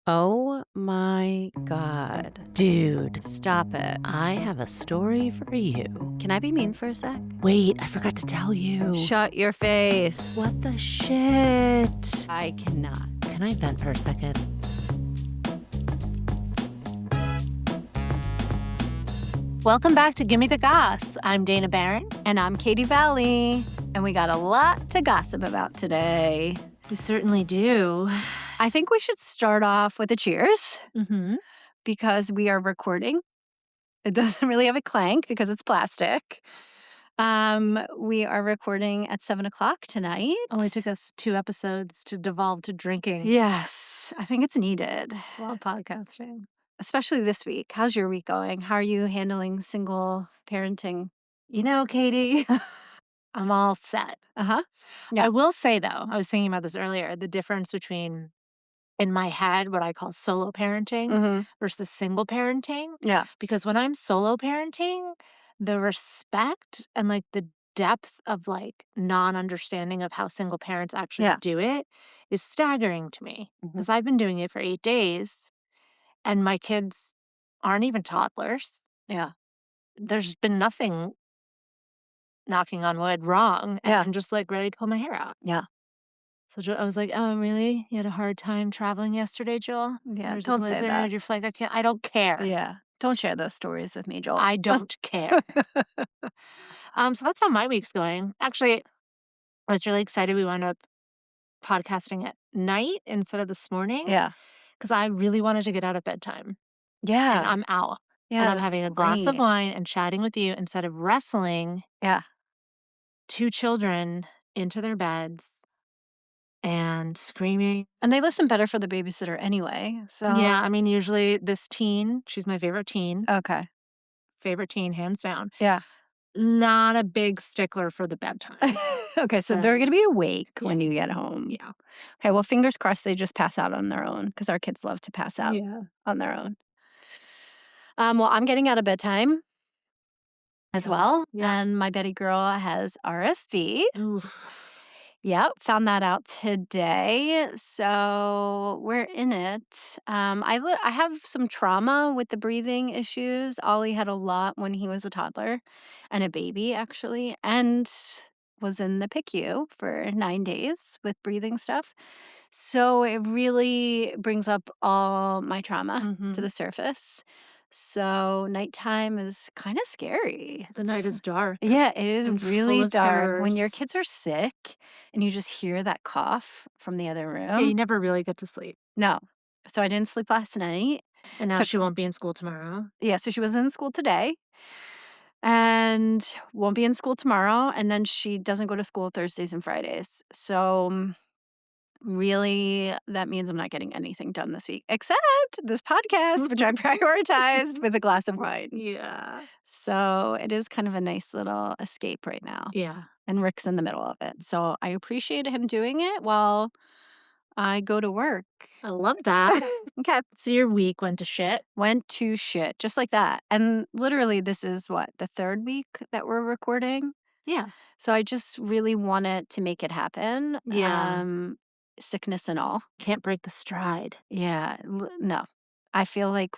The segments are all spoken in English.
Oh my God. Dude, stop it. I have a story for you. Can I be mean for a sec? Wait, I forgot to tell you. Shut your face. What the shit? I cannot. Can I vent for a second? Welcome back to Gimme the Goss. I'm Dana Barron. And I'm Katie Valley. And we got a lot to gossip about today. We certainly do. I think we should start off with a cheers Mm-hmm. because we are recording. It doesn't really have a clank because it's plastic. We are recording at 7 o'clock tonight. Only took us 2 episodes to devolve to drinking Yes, I think it's needed, while podcasting. especially this week. How's your week going? How are you handling single parenting? You know, Katie, I'm all set. Uh-huh. Yeah. I will say, though, I was thinking about this earlier, the difference between, in my head, what I call solo parenting versus single parenting. Yeah. Because when I'm solo parenting, the respect and the depth of non-understanding of how single parents actually do it is staggering to me. Because I've been doing it for 8 days and my kids aren't even toddlers. Yeah. There's been nothing, knocking on wood, wrong. And I'm just ready to pull my hair out. Yeah. So I was like, oh, really? You had a hard time traveling yesterday, Joel? Yeah, There's don't a say blizzard that. at your flight. I don't care. Yeah. Don't share those stories with me, Joel. I don't care. So that's how my week's going. Actually, I was really excited we wound up podcasting at night instead of this morning. Yeah. Because I really wanted to get out at bedtime. Yeah. And I'm out. Yeah, and I'm that's having a glass of great. wine and chatting with you instead of wrestling Yeah. 2 children into their beds and screaming. And they listen better for the babysitter anyway. So Yeah, I mean, usually this teen, she's my favorite teen, Okay. hands down. Yeah. Not a big stickler for the bedtime. Okay, so they're going to be awake when you get home. Yeah. Okay, well, fingers crossed they just pass out on their own because our kids love to pass out on their own. Well, I'm getting out of bedtime as well. Yeah. And my Betty girl has RSV. Oof. Yep, found that out today. So we're in it. I have some trauma with the breathing issues. Ollie had a lot when he was a toddler and a baby, actually, and was in the PICU for 9 days with breathing stuff. So it really brings up all my trauma to the surface. So nighttime is kind of scary. The night is dark. Yeah, it is and really full of dark when your terrors. kids are sick and you just hear that cough from the other room. Yeah, you never really get to sleep. No. So I didn't sleep last night. And now Took- she won't be in school tomorrow. Yeah, so she was in school today and won't be in school tomorrow. And then she doesn't go to school Thursdays and Fridays. So really, that means I'm not getting anything done this week, except this podcast, which I prioritized with a glass of wine. Yeah. So it is kind of a nice little escape right now. Yeah. And Rick's in the middle of it. So I appreciate him doing it while I go to work. I love that. Okay. So your week went to shit. Went to shit, just like that. And literally, this is what, the 3rd week that we're recording? Yeah. So I just really wanted to make it happen. Yeah. Sickness and all. Can't break the stride. Yeah. No. I feel like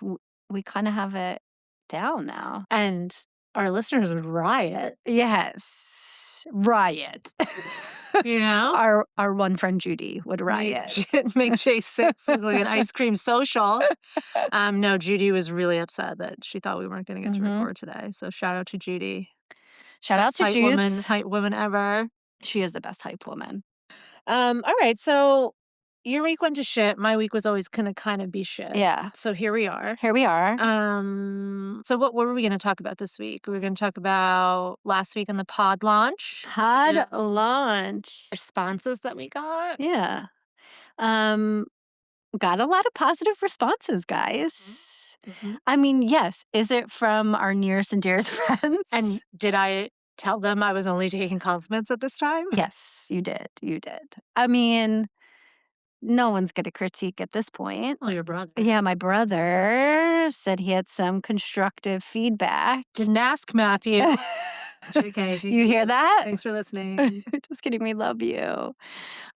we kind of have it down now. And our listeners would riot. Yes. Riot. You know? Our one friend Judy would riot. Make J6 look like an ice cream social. No, Judy was really upset that she thought we weren't going to get to record today. So shout out to Judy. Shout out to Best hype woman ever. She is the best hype woman. All right, so your week went to shit. My week was always going to kind of be shit. Yeah. So here we are. Here we are. So what were we going to talk about this week? We were going to talk about last week in the pod launch. Pod launch. Responses that we got. Yeah. Got a lot of positive responses, guys. I mean, yes. Is it from our nearest and dearest friends? And did I tell them I was only taking compliments at this time? Yes, you did. You did. I mean, no one's going to critique at this point. Oh, your brother. Yeah, my brother said he had some constructive feedback. Didn't ask Matthew. JK, You hear that? Thanks for listening. Just kidding. We love you.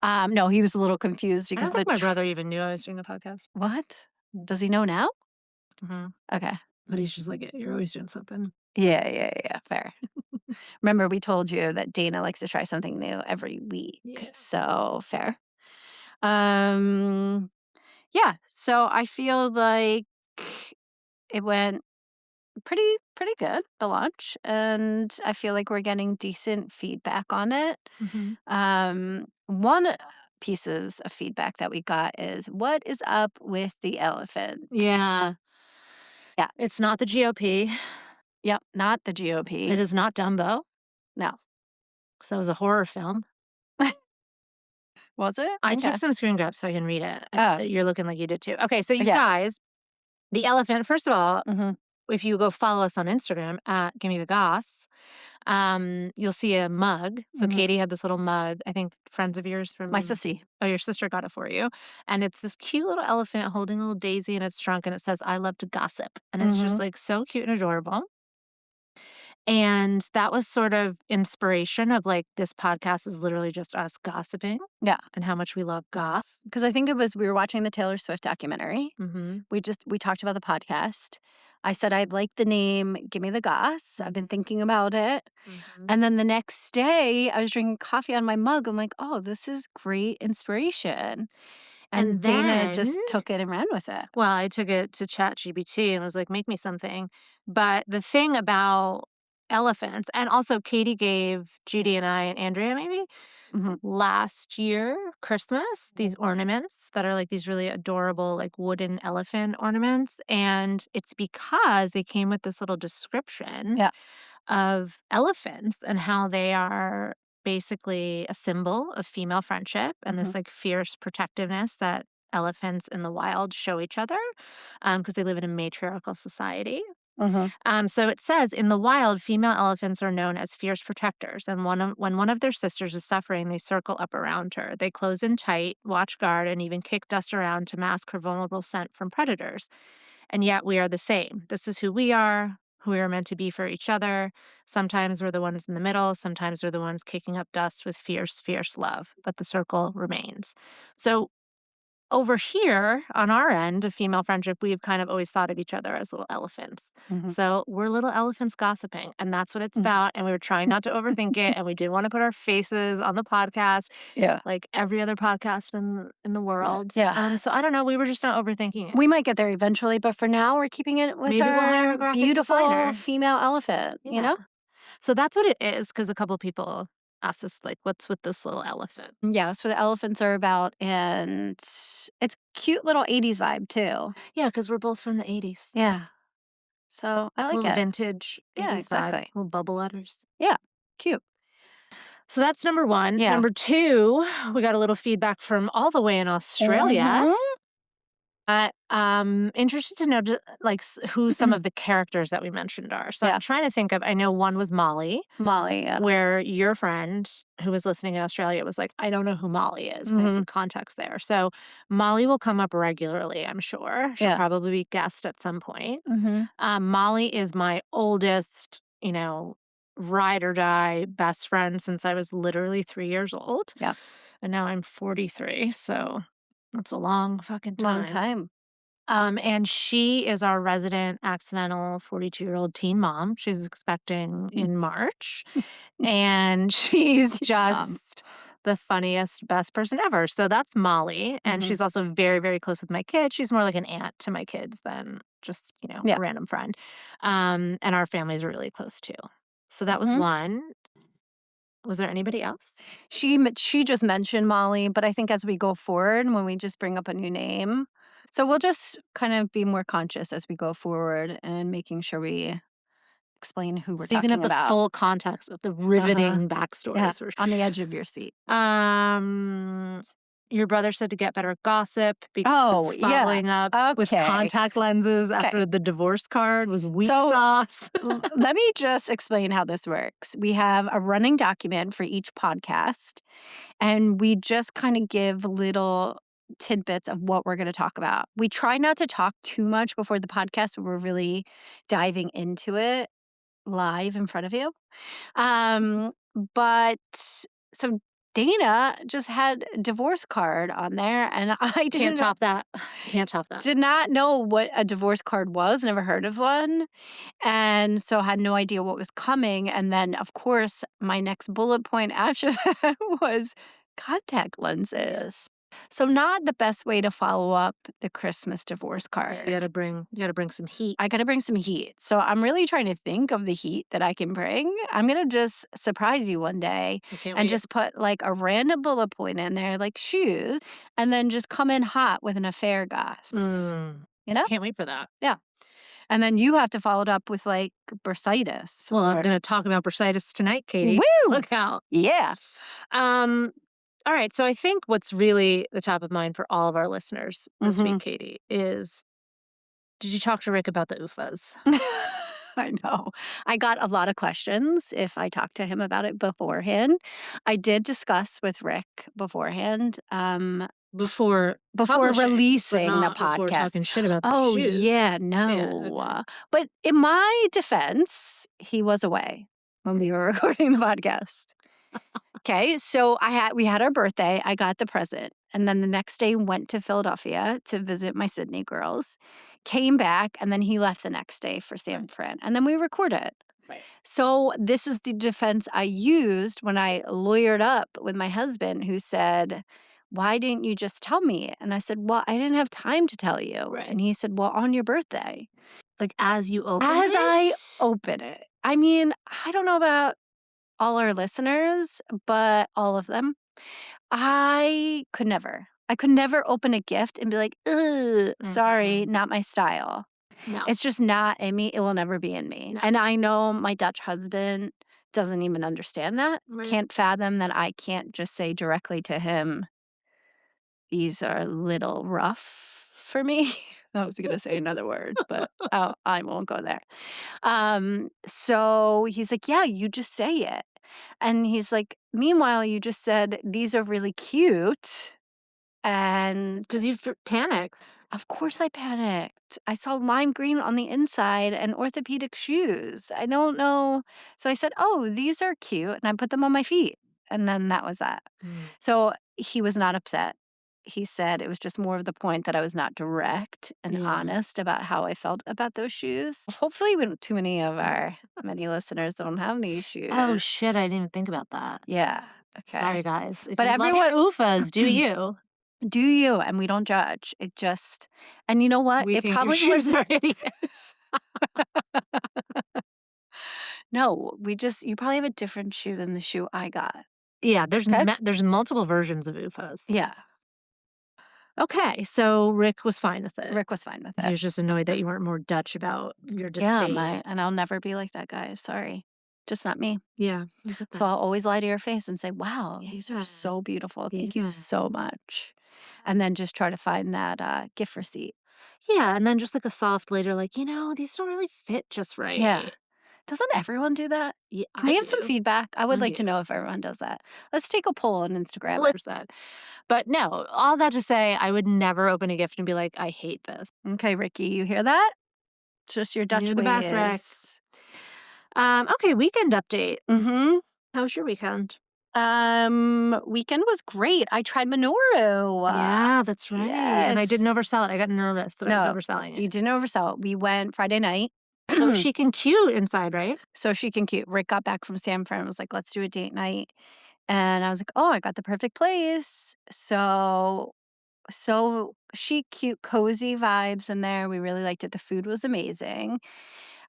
No, he was a little confused I because don't think my brother even knew I was doing a podcast. What? Does he know now? Mm-hmm. Okay. But he's just like, you're always doing something. Yeah. Fair. Remember, we told you that Dana likes to try something new every week. Yeah. So fair. Yeah. So I feel like it went pretty good, the launch, and I feel like we're getting decent feedback on it. Mm-hmm. One pieces of feedback that we got is, what is up with the elephant? Yeah. Yeah. It's not the GOP. Yep, not the GOP. It is not Dumbo. No. Because that was a horror film. Was it? I Okay. took some screen grabs so I can read it. Oh. You're looking like you did too. Okay, so you Yeah. guys, the elephant, first of all, Mhm. if you go follow us on Instagram at Gimme the Goss, you'll see a mug. So Mhm. Katie had this little mug, I think friends of yours from... My sissy. Oh, your sister got it for you. And it's this cute little elephant holding a little daisy in its trunk, and it says, I love to gossip. And it's just Mhm. like so cute and adorable. And that was sort of inspiration of like, this podcast is literally just us gossiping. Yeah. And how much we love goss. Because I think it was, we were watching the Taylor Swift documentary. Mm-hmm. We talked about the podcast. I said I'd like the name Gimme the Goss. I've been thinking about it. Mm-hmm. And then the next day I was drinking coffee on my mug. I'm like, oh, this is great inspiration. And Dana just then- took it and ran with it. Well, I took it to ChatGPT and was like, make me something. But the thing about elephants, and also Katie gave Judy and I and Andrea maybe Mhm. last year, Christmas, these ornaments that are like these really adorable, like wooden elephant ornaments. And it's because they came with this little description Yeah. of elephants and how they are basically a symbol of female friendship and this like fierce protectiveness that elephants in the wild show each other because they live in a matriarchal society. So it says, in the wild, female elephants are known as fierce protectors, and when one of their sisters is suffering, they circle up around her. They close in tight, watch guard, and even kick dust around to mask her vulnerable scent from predators. And yet we are the same. This is who we are meant to be for each other. Sometimes we're the ones in the middle. Sometimes we're the ones kicking up dust with fierce, fierce love. But the circle remains. So over here, on our end of female friendship, we've kind of always thought of each other as little elephants. So we're little elephants gossiping, and that's what it's about. And we were trying not to overthink it, and we didn't want to put our faces on the podcast, like every other podcast in the world. Yeah. So I don't know. We were just not overthinking it. We might get there eventually, but for now, we're keeping it with Maybe we'll hire a our graphic beautiful designer. female elephant. You know? So that's what it is, because a couple people asked us, like, what's with this little elephant? Yeah, that's what the elephants are about, and it's cute little 80s vibe too. Yeah, because we're both from the 80s. Yeah. So I like Little it. vintage 80s Yeah, vibe. exactly. Little bubble letters. Yeah, cute. So that's number one. Yeah. Number two, we got a little feedback from all the way in Australia. Interested to know like who some of the characters that we mentioned are. So I'm trying to think of, I know one was Molly. Molly, yeah. Where your friend who was listening in Australia was like, I don't know who Molly is. Kind of some context there. So Molly will come up regularly, I'm sure. She'll probably be guest at some point. Molly is my oldest, ride or die best friend since I was literally 3 years old. Yeah. And now I'm 43. So that's a long fucking time. Long time. And she is our resident accidental 42-year-old teen mom. She's expecting in March. And she's just the funniest, best person ever. So that's Molly. And she's also very, very close with my kids. She's more like an aunt to my kids than just, a random friend. And our families are really close too. So that was one. Was there anybody else? She just mentioned Molly, but I think as we go forward, when we just bring up a new name, so we'll just kind of be more conscious as we go forward and making sure we explain who we're So you talking can have about. The full context of the riveting backstories. Yeah, on the edge of your seat. Your brother said to get better gossip because following up with contact lenses after the divorce card was weak sauce. Let me just explain how this works. We have a running document for each podcast, and we just kind of give little tidbits of what we're going to talk about. We try not to talk too much before the podcast, but we're really diving into it live in front of you. But so Dana just had a divorce card on there, and I Can't top that. Can't top that. did not know what a divorce card was, never heard of one, and so had no idea what was coming. And then, of course, my next bullet point after that was contact lenses. So not the best way to follow up the Christmas divorce card. You gotta bring some heat. I gotta bring some heat. So I'm really trying to think of the heat that I can bring. I'm gonna just surprise you one day and just put like a random bullet point in there, like shoes, and then just come in hot with an affair goss. You know? Can't wait for that. Yeah. And then you have to follow it up with like bursitis. Well, I'm gonna talk about bursitis tonight, Katie. Woo! Look out. Yeah. All right. So I think what's really the top of mind for all of our listeners this week, Katie, is did you talk to Rick about the UFAs? I know. I got a lot of questions if I talked to him about it beforehand. I did discuss with Rick beforehand. Before releasing the before podcast. talking shit about the Oh, shoes. yeah, no. Yeah, okay. But in my defense, he was away when we were recording the podcast. Okay, so we had our birthday. I got the present. And then the next day went to Philadelphia to visit my Sydney girls. Came back, and then he left the next day for San Fran. And then we recorded. Right. So this is the defense I used when I lawyered up with my husband, who said, why didn't you just tell me? And I said, well, I didn't have time to tell you. Right. And he said, well, on your birthday. Like as you open it? As I open it. I mean, I don't know about all our listeners, but all of them. I could never open a gift and be like, ugh, sorry, not my style. No. It's just not in me. It will never be in me. No. And I know my Dutch husband doesn't even understand that. Right. Can't fathom that I can't just say directly to him, these are a little rough for me. I was going to say another word, but I won't go there. So he's like, yeah, you just say it. And he's like, meanwhile, you just said, these are really cute. And because you panicked. Of course I panicked. I saw lime green on the inside and orthopedic shoes. I don't know. So I said, oh, these are cute. And I put them on my feet. And then that was that. So he was not upset. He said it was just more of the point that I was not direct and honest about how I felt about those shoes. Hopefully, we don't too many of our many listeners don't have these shoes. Oh, shit. I didn't even think about that. Yeah. Okay. Sorry, guys. If but you everyone, love UFAs, do you? Do you? And we don't judge. It just, and you know what? We it think probably your shoes was. are idiots. No, you probably have a different shoe than the shoe I got. Yeah, there's multiple versions of UFAs. Yeah. Okay, so Rick was fine with it. Rick was fine with it. He was just annoyed that you weren't more Dutch about your disdain. Yeah, and I'll never be like that, guys. Sorry. Just not me. Yeah. So I'll always lie to your face and say, wow, these are so beautiful. Thank you so much. And then just try to find that gift receipt. Yeah, and then just like a soft later, like, these don't really fit just right. Yeah. Doesn't everyone do that? Yeah, Can we have some feedback? I would like to know if everyone does that. Let's take a poll on Instagram. But no, all that to say, I would never open a gift and be like, I hate this. Okay, Ricky, you hear that? Just your Dutch ways. The best, Rex. Okay, weekend update. How was your weekend? Weekend was great. I tried Minoru. Yeah, that's right. Yes. And I didn't oversell it. I got nervous that I was overselling it. You didn't oversell it. We went Friday night. So she can cute inside, right? So she can cute. Rick got back from San Fran and was like, let's do a date night. And I was like, oh, I got the perfect place. So chic, cute, cozy vibes in there. We really liked it. The food was amazing.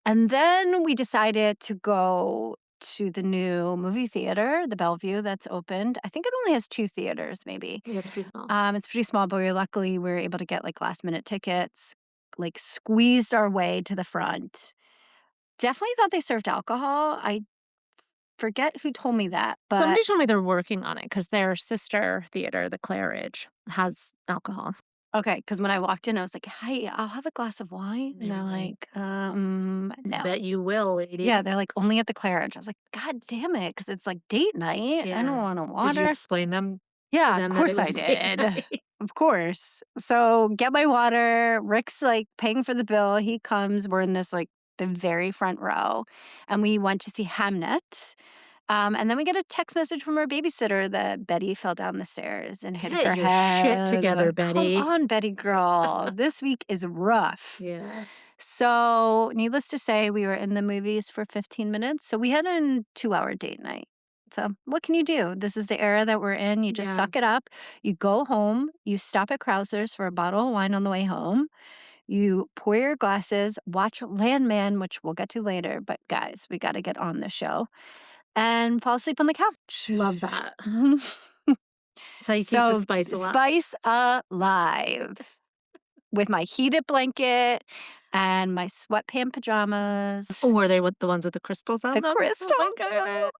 And then we decided to go to the new movie theater, the Bellevue, that's opened. I think it only has 2 theaters, maybe. Yeah, it's pretty small. It's pretty small, but we were able to get like last minute tickets, like squeezed our way to the front. Definitely thought they served alcohol. I forget who told me that, but somebody told me they're working on it because their sister theater, the Claridge, has alcohol. Okay, because when I walked in, I was like, "Hi, I'll have a glass of wine." And they're like, "No." Bet you will, lady. Yeah, they're like, "Only at the Claridge." I was like, "God damn it," because it's like date night. Yeah. I don't want to water. Did you explain them? Yeah, them of that course it I was date did. night? Of course. So get my water. Rick's like paying for the bill. He comes. We're in this like the very front row, and we went to see Hamnet. And then we get a text message from our babysitter that Betty fell down the stairs and hit Get her your head. shit together, Like, Betty. Come on, Betty girl. This week is rough. Yeah. So, needless to say, we were in the movies for 15 minutes. So, we had a 2-hour date night. So, what can you do? This is the era that we're in. You just suck it up. You go home. You stop at Krauser's for a bottle of wine on the way home. You pour your glasses, watch Landman, which we'll get to later. But guys, we got to get on the show. And fall asleep on the couch. Love that. That's how you keep the spice alive. Spice alive. With my heated blanket and my sweatpant pajamas. Were they the ones with the crystals on The them? crystals. Oh my God.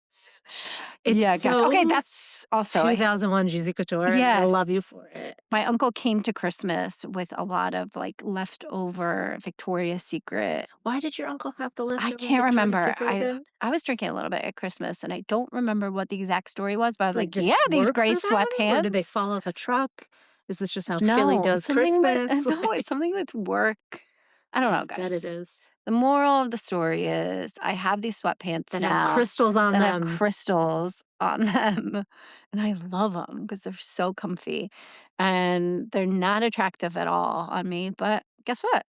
It's Yeah, guys. so Okay, that's also 2001 Juicy Couture. And I Yes. love you for it. my uncle came to Christmas with a lot of like leftover Victoria's Secret. Why did your uncle have the leftover I can't remember. Victoria's Secret? I was drinking a little bit at Christmas and I don't remember what the exact story was, but I was like, just yeah, these work gray for them? sweatpants. Or did they fall off a truck? Is this just how Philly does something Christmas? no, it's something with work. I don't know, I guys. bet it is. The moral of the story is I have these sweatpants That now have crystals on that them. have crystals on them. And I love them because they're so comfy. And they're not attractive at all on me. But guess what?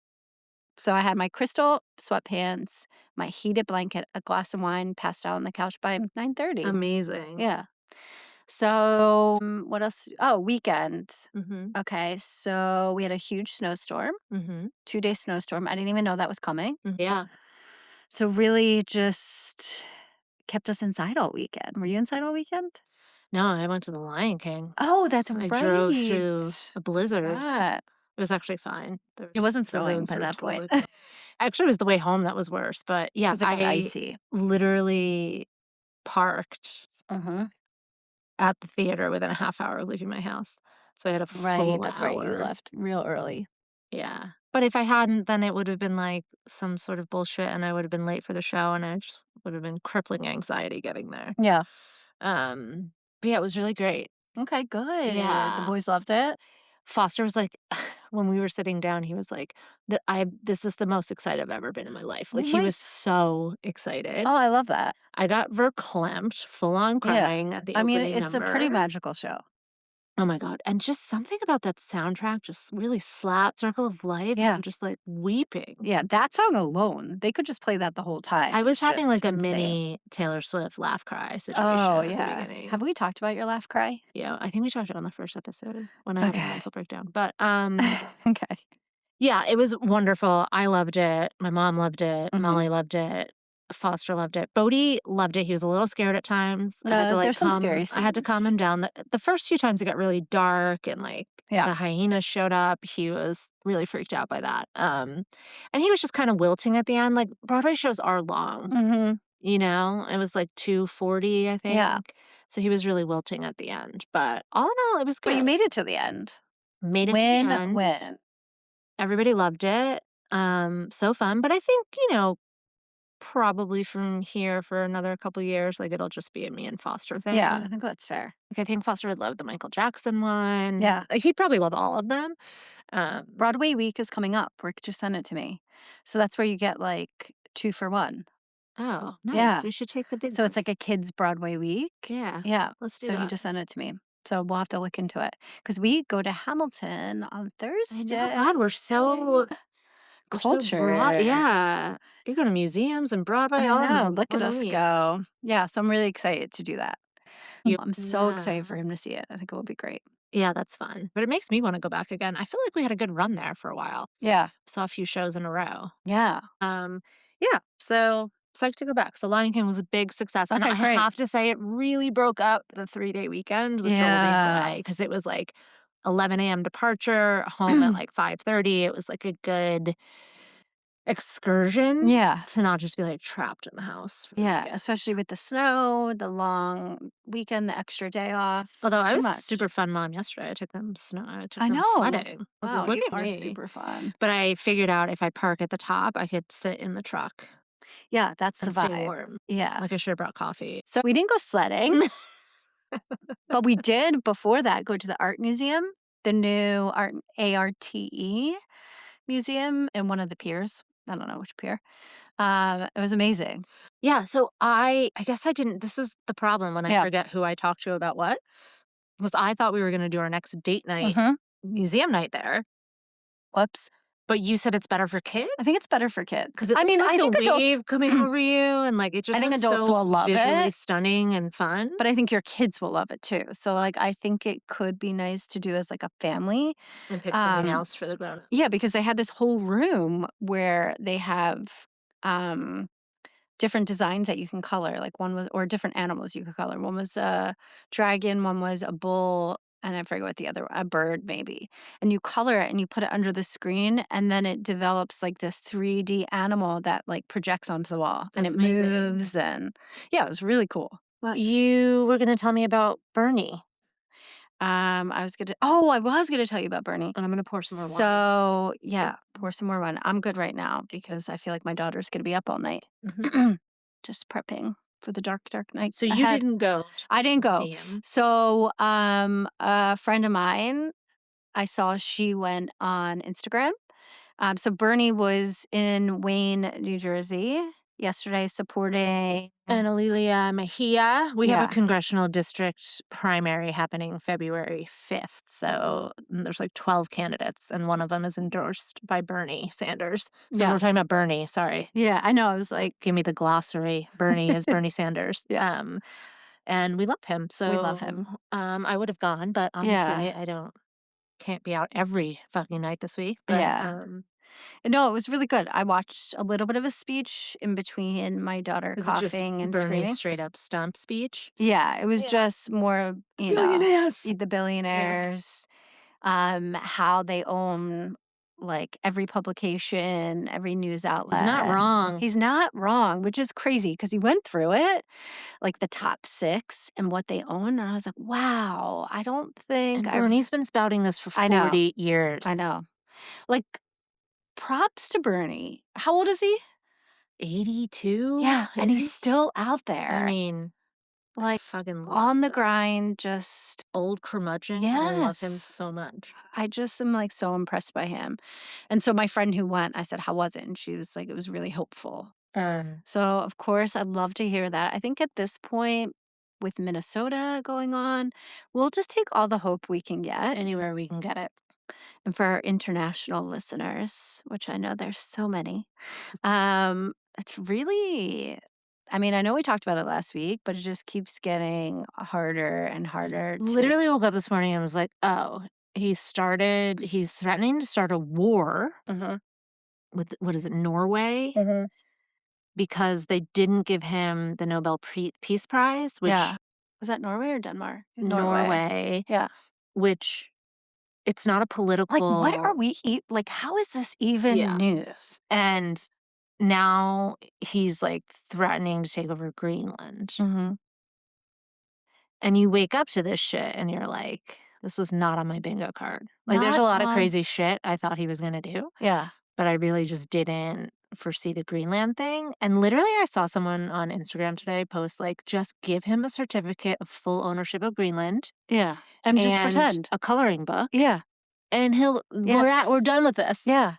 So I had my crystal sweatpants, my heated blanket, a glass of wine, passed out on the couch by 9:30. Amazing. Yeah. So what else? Oh, weekend. Mm-hmm. Okay, so we had a huge snowstorm, Mm-hmm. 2-day snowstorm. I didn't even know that was coming. Yeah. So really just kept us inside all weekend. Were you inside all weekend? No, I went to the Lion King. Oh, that's I right. drove through a blizzard. Forgot. It was actually fine. It wasn't the snowing roads by were that point. totally fine. Actually, it was the way home that was worse. But yeah, It was like I icy. literally parked Uh-huh. at the theater within a half hour of leaving my house. So I had a Right, full that's hour. right. You left real early. Yeah. But if I hadn't, then it would have been like some sort of bullshit and I would have been late for the show and I just would have been crippling anxiety getting there. Yeah. But yeah, it was really great. Okay, good. The Yeah. boys loved it. Foster was like, when we were sitting down, he was like, this is the most excited I've ever been in my life. Like, he What? was so excited. Oh, I love that. I got verklempt, full on Yeah. crying at the I mean, opening it's a pretty number. magical show. Oh my God. And just something about that soundtrack just really slapped Circle of Life. Yeah. I'm just like weeping. Yeah, that song alone, they could just play that the whole time. I was It's having just like a insane. mini Taylor Swift laugh cry situation Oh, at the yeah. beginning. Have we talked about your laugh cry? Yeah, I think we talked about it on the first episode when I had a Okay. mental breakdown. But Okay. yeah, it was wonderful. I loved it. My mom loved it. Mhm. Molly loved it. Foster loved it. Bodie loved it. He was a little scared at times. I had to, like, There's some scary I had to calm scenes. him down. The first few times it got really dark and like Yeah. the hyenas showed up. He was really freaked out by that. And he was just kind of wilting at the end. Like Broadway shows are long, Mm-hmm. you know? It was like 2:40, I think. Yeah. So he was really wilting at the end. But all in all, it was good. But you made it to the end. Made it to the end. Win. Everybody loved it. So fun. But I think, probably from here for another couple years, like it'll just be a me and Foster thing. Yeah, I think that's fair. Like I think Foster would love the Michael Jackson one. Yeah. Like, he'd probably love all of them. Broadway week is coming up. Rick just sent it to me. So that's where you get like 2 for 1. Oh, nice. Yeah. We should take the big So it's ones. like a kids Broadway week. Yeah. Yeah. Let's do So that. he just sent it to me. So we'll have to look into it. Because we go to Hamilton on I know. Thursday. God, we're so Culture. broad. Yeah. You're going to museums and Broadway. I all in know. one Look at us week. go. Yeah. So I'm really excited to do that. I'm so Yeah. excited for him to see it. I think it will be great. Yeah, that's fun. But it makes me want to go back again. I feel like we had a good run there for a while. Yeah. Saw a few shows in a row. Yeah. Yeah, so psyched to go back. So Lion King was a big success. And Okay, I great. have to say it really broke up the 3-day weekend with Joel being Yeah. away because it was like 11 a.m. departure, home at like 5:30. It was like a good excursion Yeah. to not just be like trapped in the house. For the Yeah. weekend. Especially with the snow, the long weekend, the extra day off. Although It's I too was much. super fun mom yesterday. I took them I took I them know. sledding. I was Wow, like, look you at are me. super fun. But I figured out if I park at the top, I could sit in the truck Yeah, that's the and stay vibe. warm. Yeah. Like I should have brought coffee. So we didn't go sledding, but we did before that go to the art museum, the new ARTE museum in one of the piers. I don't know which pier. It was amazing. Yeah, so I guess I didn't this is the problem when I Yeah. forget who I talked to about what, was I thought we were gonna do our next date night, Mhm. museum night there, Whoops. but you said it's better for kids? I think it's better for kids. 'Cause it I looked mean, like I the think adults wave coming over you, and, like, it I just think looks adults so will love visually it, stunning and fun. but I think your kids will love it too. So, like, I think it could be nice to do as, like, a family. And pick something Um, else for the grown-ups. yeah, because they had this whole room where they have, um different designs that you can color, like one was or different animals you could color. One was a dragon, one was a bull, and I forget what the other a bird maybe. And you color it and you put it under the screen, and then it develops like this 3D animal that like projects onto the wall and That's it amazing. moves and yeah, it was really cool. Well, you were gonna tell me about Bernie, I was gonna tell you about Bernie. and I'm gonna pour some more wine. So yeah, pour some more wine. I'm good right now because I feel like my daughter's gonna be up all night. Mhm. Just prepping for the dark, dark night So you ahead. didn't go I didn't to go. see him. So, a friend of mine, I saw she went on Instagram. So Bernie was in Wayne, New Jersey yesterday supporting. And Alilia Mejia, we have a Yeah. congressional district primary happening February 5th. So there's like 12 candidates, and one of them is endorsed by Bernie Sanders. So Yeah. we're talking about Bernie. Sorry. Yeah, I know. I was like, Give me the glossary. Bernie is Bernie Sanders. Yeah. And we love him. We love him. So I would have gone, but obviously Yeah. I can't be out every fucking night this week. But Yeah. No, it was really good. I watched a little bit of a speech in between my daughter is it just coughing and Bernie's screaming. straight up stump speech? Yeah, it was Yeah. just more, Billionaires. the billionaires, how they own like every publication, every news outlet. He's not wrong. He's not wrong, which is crazy because he went through it, like the top 6 and what they own. And I was like, wow, I don't think And I. Bernie's been spouting this for I know. 40 years. I know. Like, props to Bernie. How old is he? 82? Yeah. And Is he's he? still out there. I mean, I like, fucking love on the that. grind, just. Old curmudgeon. I love him Yes. so much. I just am like so impressed by him. And so my friend who went, I said, how was it? And she was like, it was really hopeful. So, of course, I'd love to hear that. I think at this point, with Minnesota going on, we'll just take all the hope we can get. Anywhere we can get it. And for our international listeners, which I know there's so many, it's really, I mean, I know we talked about it last week, but it just keeps getting harder and harder. Literally woke up this morning and was like, oh, he's threatening to start a war with, what is it, Norway? Because they didn't give him the Nobel Peace Prize, which Yeah. Was that Norway or Denmark? Norway, Yeah. which it's not a political. Like, what are we like? How is this even Yeah. news? And now he's like threatening to take over Greenland. Mm-hmm. And you wake up to this shit and you're like, this was not on my bingo card. Like, there's a Not lot of on- crazy shit I thought he was going to do, Yeah. but I really just didn't foresee the Greenland thing. And literally, I saw someone on Instagram today post, like, just give him a certificate of full ownership of Greenland Yeah. And just pretend. a coloring book. Yeah. And Yes. we're done with this. Yeah.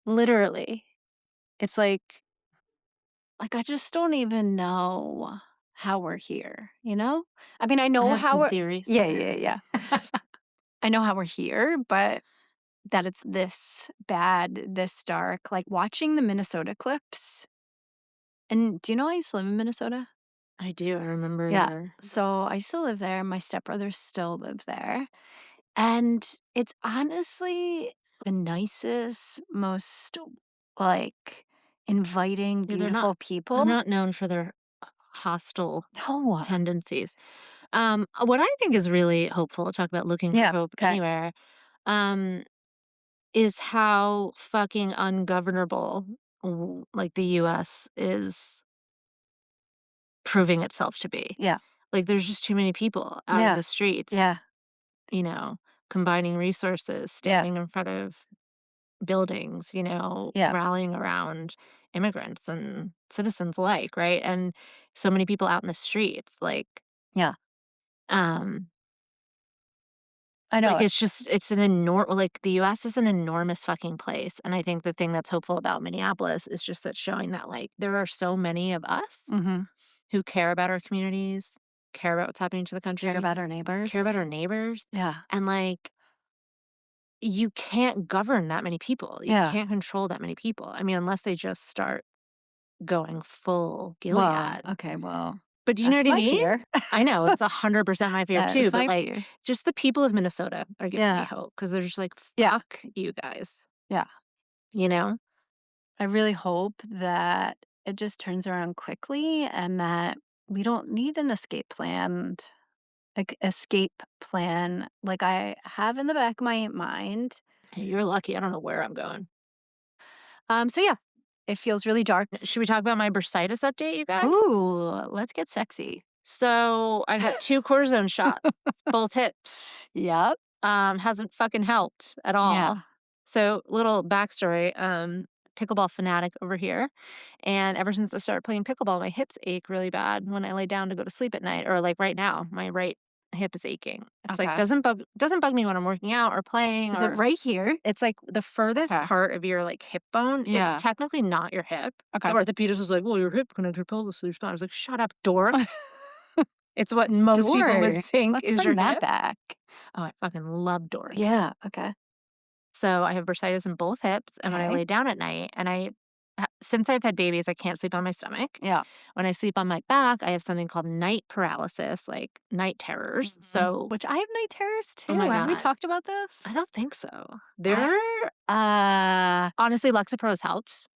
Literally. It's like, Like, I just don't even know how we're here, you know? I mean, I know I have how some we're. theories. Yeah. I know how we're here, but that it's this bad, this dark. Like, watching the Minnesota clips. And do you know I used to live in Minnesota? I do. I remember. Yeah. So I used to live there. My stepbrother still lives there. And it's honestly the nicest, most like inviting, Yeah, beautiful people. They're not known for their hostile No. tendencies. What I think is really hopeful, talk about looking for hope okay. anywhere, is how fucking ungovernable like the US is proving itself to be. Yeah. Like, there's just too many people out Yeah. of the streets, Yeah. Combining resources, standing in front of buildings, Yeah. rallying around immigrants and citizens alike, right? And so many people out in the streets, like, Yeah. I know. Like, it's an enormous, like, the US is an enormous fucking place. And I think the thing that's hopeful about Minneapolis is just that showing that, like, there are so many of us who care about our communities, care about what's happening to the country, Care about our neighbors. care about our neighbors. Yeah. And, like, you can't govern that many people. You can't control that many people. I mean, unless they just start going full Gilead. Well, okay, well. But do you know That's what I my mean? fear. I know, it's 100% my fear That too. is But my like, fear. just the people of Minnesota are giving me Yeah. hope because they're just like, Yeah. fuck you guys. Yeah. You know? I really hope that it just turns around quickly and that we don't need an escape plan like I have in the back of my mind. Hey, you're lucky. I don't know where I'm going. So yeah, it feels really dark. Should we talk about my bursitis update, you guys? Ooh, let's get sexy. So I got 2 cortisone shots, both hips. Yep. Hasn't fucking helped at all. Yeah. So little backstory, pickleball fanatic over here. And ever since I started playing pickleball, my hips ache really bad when I lay down to go to sleep at night. Or like right now, my right hip is aching. It's like Okay. doesn't bug me when I'm working out or playing. Is or it right here? It's like the furthest Okay. part of your like hip bone. Yeah. It's technically not your hip. Okay. The orthopedist was like, well, your hip connected your pelvis to your spine. I was like, shut up, dork. It's what most people would Dork. think Let's is bring your that hip. back. Oh, I fucking love dork. Yeah. Okay. So I have bursitis in both hips, and when I Okay. lay down at night, and since I've had babies, I can't sleep on my stomach. Yeah. When I sleep on my back, I have something called night paralysis, like night terrors. So Which I have night terrors too. Oh my Have we God. talked about this? I don't think so. They're Uh honestly, Lexapro's helped,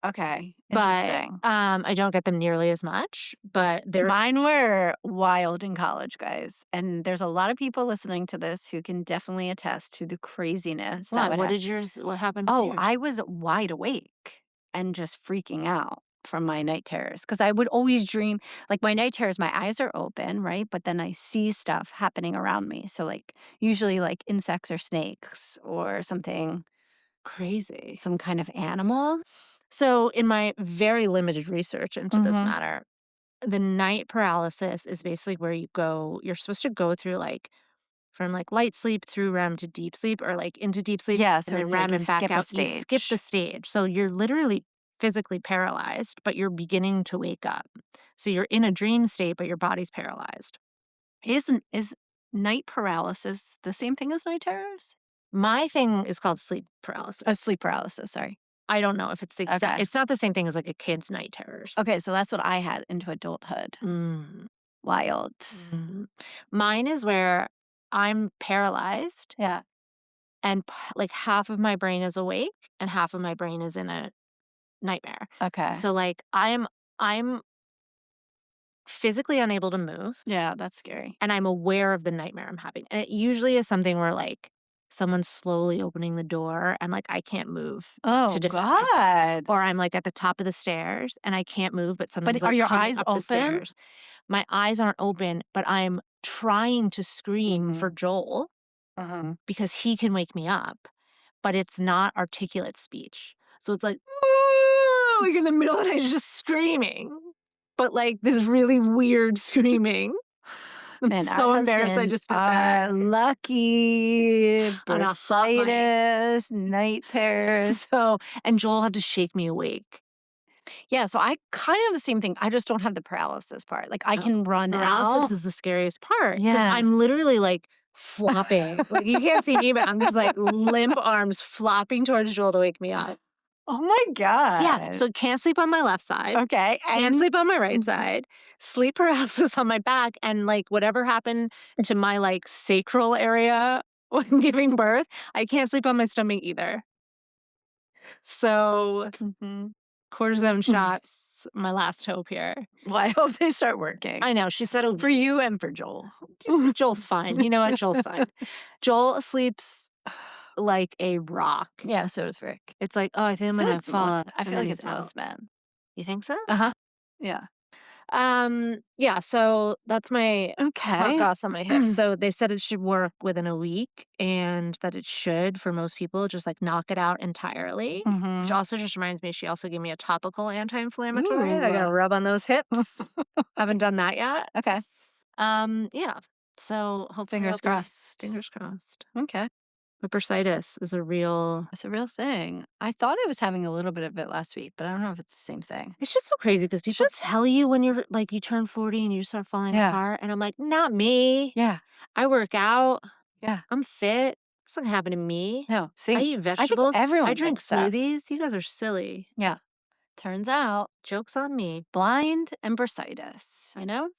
okay. but Interesting. I don't get them nearly as much. But they're Mine were wild in college, guys. And there's a lot of people listening to this who can definitely attest to the craziness that Why? would What happen. did yours? What happened? with Oh, yours? I was wide awake and just freaking out from my night terrors because I would always dream like my night terrors, my eyes are open, right? But then I see stuff happening around me. So, like, usually like insects or snakes or something, Crazy. some kind of animal. So in my very limited research into this Mhm. matter, the night paralysis is basically where you're supposed to go through like from like light sleep through REM to deep sleep or like into deep sleep Yeah, and so then it's like REM you and back skip a out. You skip the stage. stage. So you're literally physically paralyzed, but you're beginning to wake up. So you're in a dream state, but your body's paralyzed. Is night paralysis the same thing as night terrors? My thing is called sleep paralysis. Sleep paralysis, sorry. I don't know if it's the exact, Okay. it's not the same thing as like a kid's night terrors. Okay, so that's what I had into adulthood. Mm. Wild. Mm. Mine is where I'm paralyzed Yeah. and like half of my brain is awake and half of my brain is in a nightmare. Okay. So like I'm physically unable to move Yeah, that's scary. and I'm aware of the nightmare I'm having. And it usually is something where like someone's slowly opening the door and like I can't move Oh, to defend myself. God. Or I'm like at the top of the stairs and I can't move, but something's are like your coming eyes up the open? stairs. My eyes aren't open, but I'm trying to scream for Joel Uh-huh. because he can wake me up, but it's not articulate speech. So it's like in the middle of the night just screaming, but like this really weird screaming. I'm Man, so our embarrassed I husbands just did that. are lucky. On a hotline. Bursitis, night terrors. So, and Joel had to shake me awake. Yeah, so I kind of the same thing. I just don't have the paralysis part. Like I can run Paralysis out. is the scariest part because Yeah. I'm literally like flopping. Like you can't see me, but I'm just like limp arms flopping towards Joel to wake me up. Oh my God. Yeah, so can't sleep on my left side. Okay. Can't sleep on my right side. Sleep paralysis on my back, and like whatever happened to my like sacral area when giving birth, I can't sleep on my stomach either. So cortisone shots, my last hope here. Well, I hope they start working. I know, she said For you and for Joel. Joel's fine. You know what? Joel's fine. Joel sleeps like a rock. Yeah, so does Rick. It's like, oh, I think I'm I feel gonna like it's fall. most- I and feel then like he's it's out. most men. You think so? Uh-huh. Yeah. Yeah, so that's my hot Okay. goss on my hip. So they said it should work within a week and that it should, for most people, just like knock it out entirely. Which also just reminds me, she also gave me a topical anti-inflammatory that I gotta Ooh. rub on those hips. Haven't done that yet. Okay. Yeah. So hopefully Fingers crossed. Fingers crossed. Okay. But bursitis is a real. It's a real thing. I thought I was having a little bit of it last week, but I don't know if it's the same thing. It's just so crazy because people tell you when you're like you turn 40 and you start falling Yeah. apart, and I'm like, not me. Yeah. I work out. Yeah. I'm fit. It's not gonna happen to me. No, see, I eat vegetables. everyone I drink thinks that. smoothies. You guys are silly. Yeah. Turns out, Joke's on me. blind and bursitis, you know?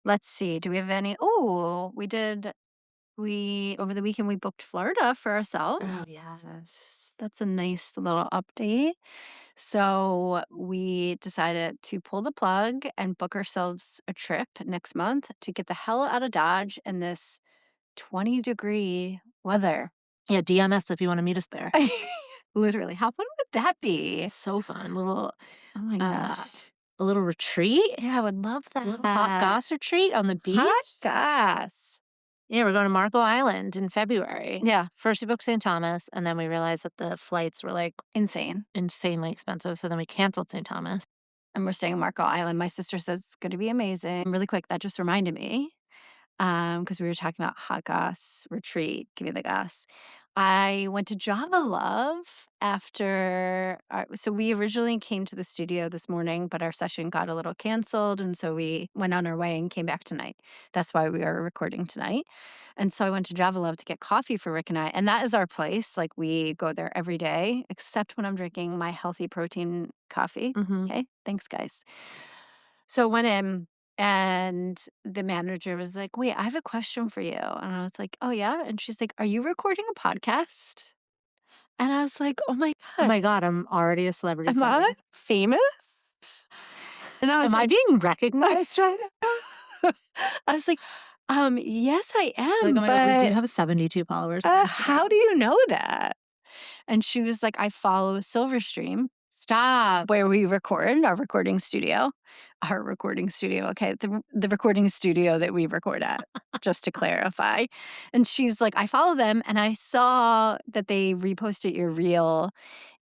Let's see. Do we have any? Oh, over the weekend, we booked Florida for ourselves. Oh, yes. That's a nice little update. So we decided to pull the plug and book ourselves a trip next month to get the hell out of Dodge in this 20-degree weather. Yeah, DM us if you want to meet us there. Literally. How fun would that be? So fun. Little, Oh my gosh. a little retreat. Yeah, I would love that. A little hot goss retreat on the beach. Hot goss. Yeah, we're going to Marco Island in February. Yeah. First we booked St. Thomas, and then we realized that the flights were like Insane. insanely expensive. So then we canceled St. Thomas. And we're staying in Marco Island. My sister says it's going to be amazing. Really quick, that just reminded me, because we were talking about hot goss retreat, give me the goss. I went to Java Love after, so we originally came to the studio this morning, but our session got a little canceled. And so we went on our way and came back tonight. That's why we are recording tonight. And so I went to Java Love to get coffee for Rick and I. And that is our place. Like, we go there every day, except when I'm drinking my healthy protein coffee. Mm-hmm. Okay. Thanks, guys. So I went in. And the manager was like, wait, I have a question for you. And I was like, oh, yeah? And she's like, are you recording a podcast? And I was like, oh my Oh God, my God, I'm already a celebrity. am I famous? And I was Am I like, being recognized right now? I was like, yes, I am. Like, oh my God, we but do have 72 followers. on Instagram. how do you know that? And she was like, I follow Silverstream, Stop. where we record our recording studio. Okay, the recording studio that we record at, just to clarify. And she's like, I follow them, and I saw that they reposted your reel.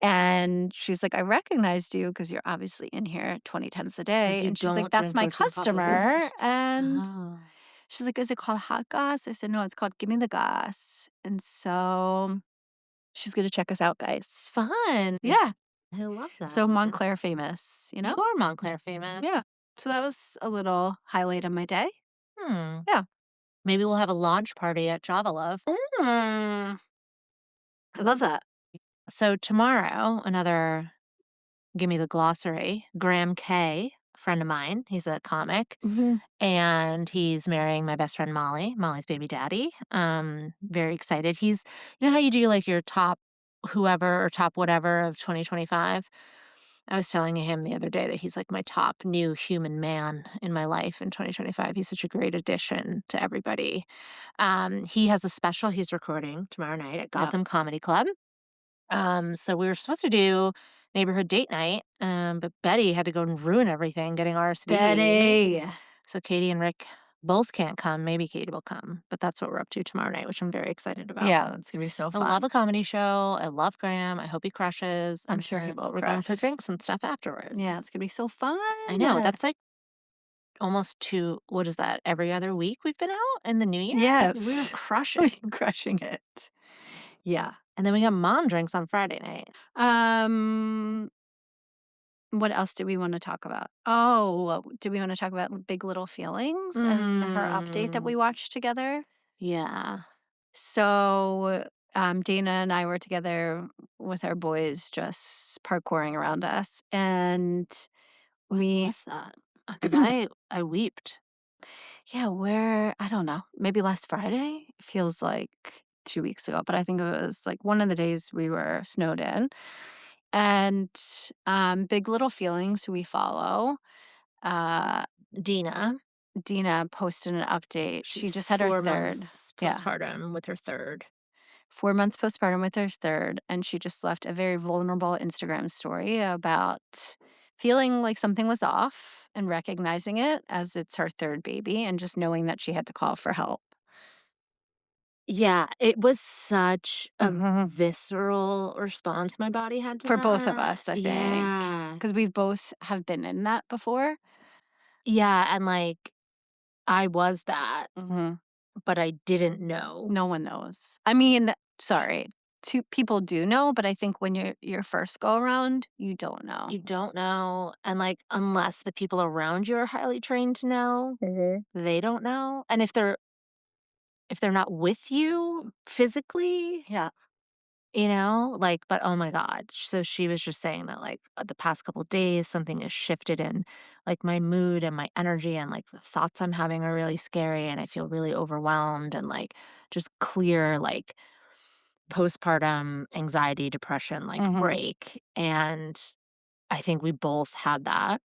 And she's like, I recognized you because you're obviously in here 20 times a day. you And she's like, don't that's my drink protein customer. powders. And Oh. she's like, is it called Hot Goss? I said, no, it's called Give Me the Goss. And so she's going to check us out, guys. Fun. Yeah. I love that. So Montclair famous, you know? You are Montclair famous. Yeah. So that was a little highlight of my day. Yeah. Maybe we'll have a launch party at Java Love. I love that. So tomorrow, another give me the glossary. Graham K, a friend of mine. He's a comic. And he's marrying my best friend Molly, Molly's baby daddy. Very excited. You know how you do like your top whoever or top whatever of 2025? I was telling him the other day that he's like my top new human man in my life in 2025. He's such a great addition to everybody. He has a special he's recording tomorrow night at Gotham Comedy Club. So we were supposed to do neighborhood date night, but Betty had to go and ruin everything, getting RSV. Betty. So Katie and Rick both can't come. Maybe Katie will come, but that's what we're up to tomorrow night, which I'm very excited about. Yeah, it's going to be so I fun. love a comedy show. I love Graham. I hope he crushes. I'm sure he will We're going crush. for drinks and stuff afterwards. Yeah, it's going to be so fun. I know. That's like almost what is that? Every other week we've been out in the new year? Yes. We were crushing. Crushing it. Yeah. And then we got mom drinks on Friday night. What else do we want to talk about? Oh, do we want to talk about Big Little Feelings and her update that we watched together? Yeah. So Dana and I were together with our boys just parkouring around us. And we... What's that? Because I weeped. Yeah, I don't know, maybe last Friday? It feels like 2 weeks ago, but I think it was like one of the days we were snowed in. And Big Little Feelings, who we follow, Dina posted an update. She She's just had her 4 third. months postpartum with her third. 4 months postpartum with her third. And she just left a very vulnerable Instagram story about feeling like something was off and recognizing it as it's her third baby and just knowing that she had to call for help. Yeah, it was such a visceral response my body had to For both of that. us, I think. Yeah. Because we've both have been in that before. Yeah, and like I was that, Mhm. but I didn't know. No one knows. I mean, sorry, two people do know, but I think when you're your first go around, you don't know. You don't know, and, like, unless the people around you are highly trained to know, they don't know, and if they're not with you physically, Yeah. like, but oh my god. So she was just saying that, like, the past couple days, something has shifted in, like, my mood and my energy, and, like, the thoughts I'm having are really scary, and I feel really overwhelmed and, like, just clear, like, postpartum anxiety, depression, like, Mhm. break, and I think we both had that,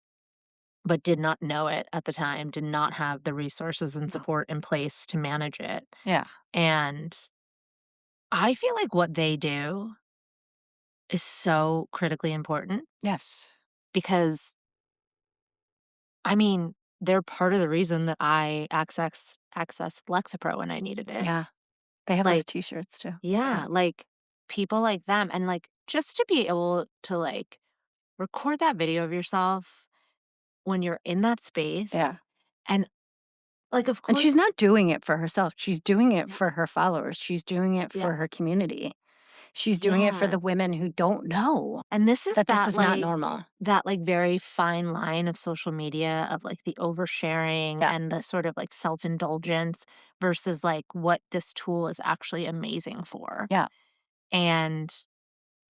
but did not know it at the time, did not have the resources and No. support in place to manage it, Yeah. and I feel like what they do is so critically important Yes. because, I mean, they're part of the reason that I accessed Lexapro when I needed it. Yeah. They have those Like, T-shirts too. Yeah. yeah, like, people like them and, like, just to be able to, like, record that video of yourself when you're in that space Yeah. and, like, of And she's course. not doing it for herself. She's doing it Yeah, for her followers. She's doing it yeah, for her community. She's doing it for yeah, the women who don't know and this is that this is not normal. very fine line of social media of, like, the oversharing Yeah. and the sort of, like, self-indulgence versus, like, what this tool is actually amazing for, Yeah. and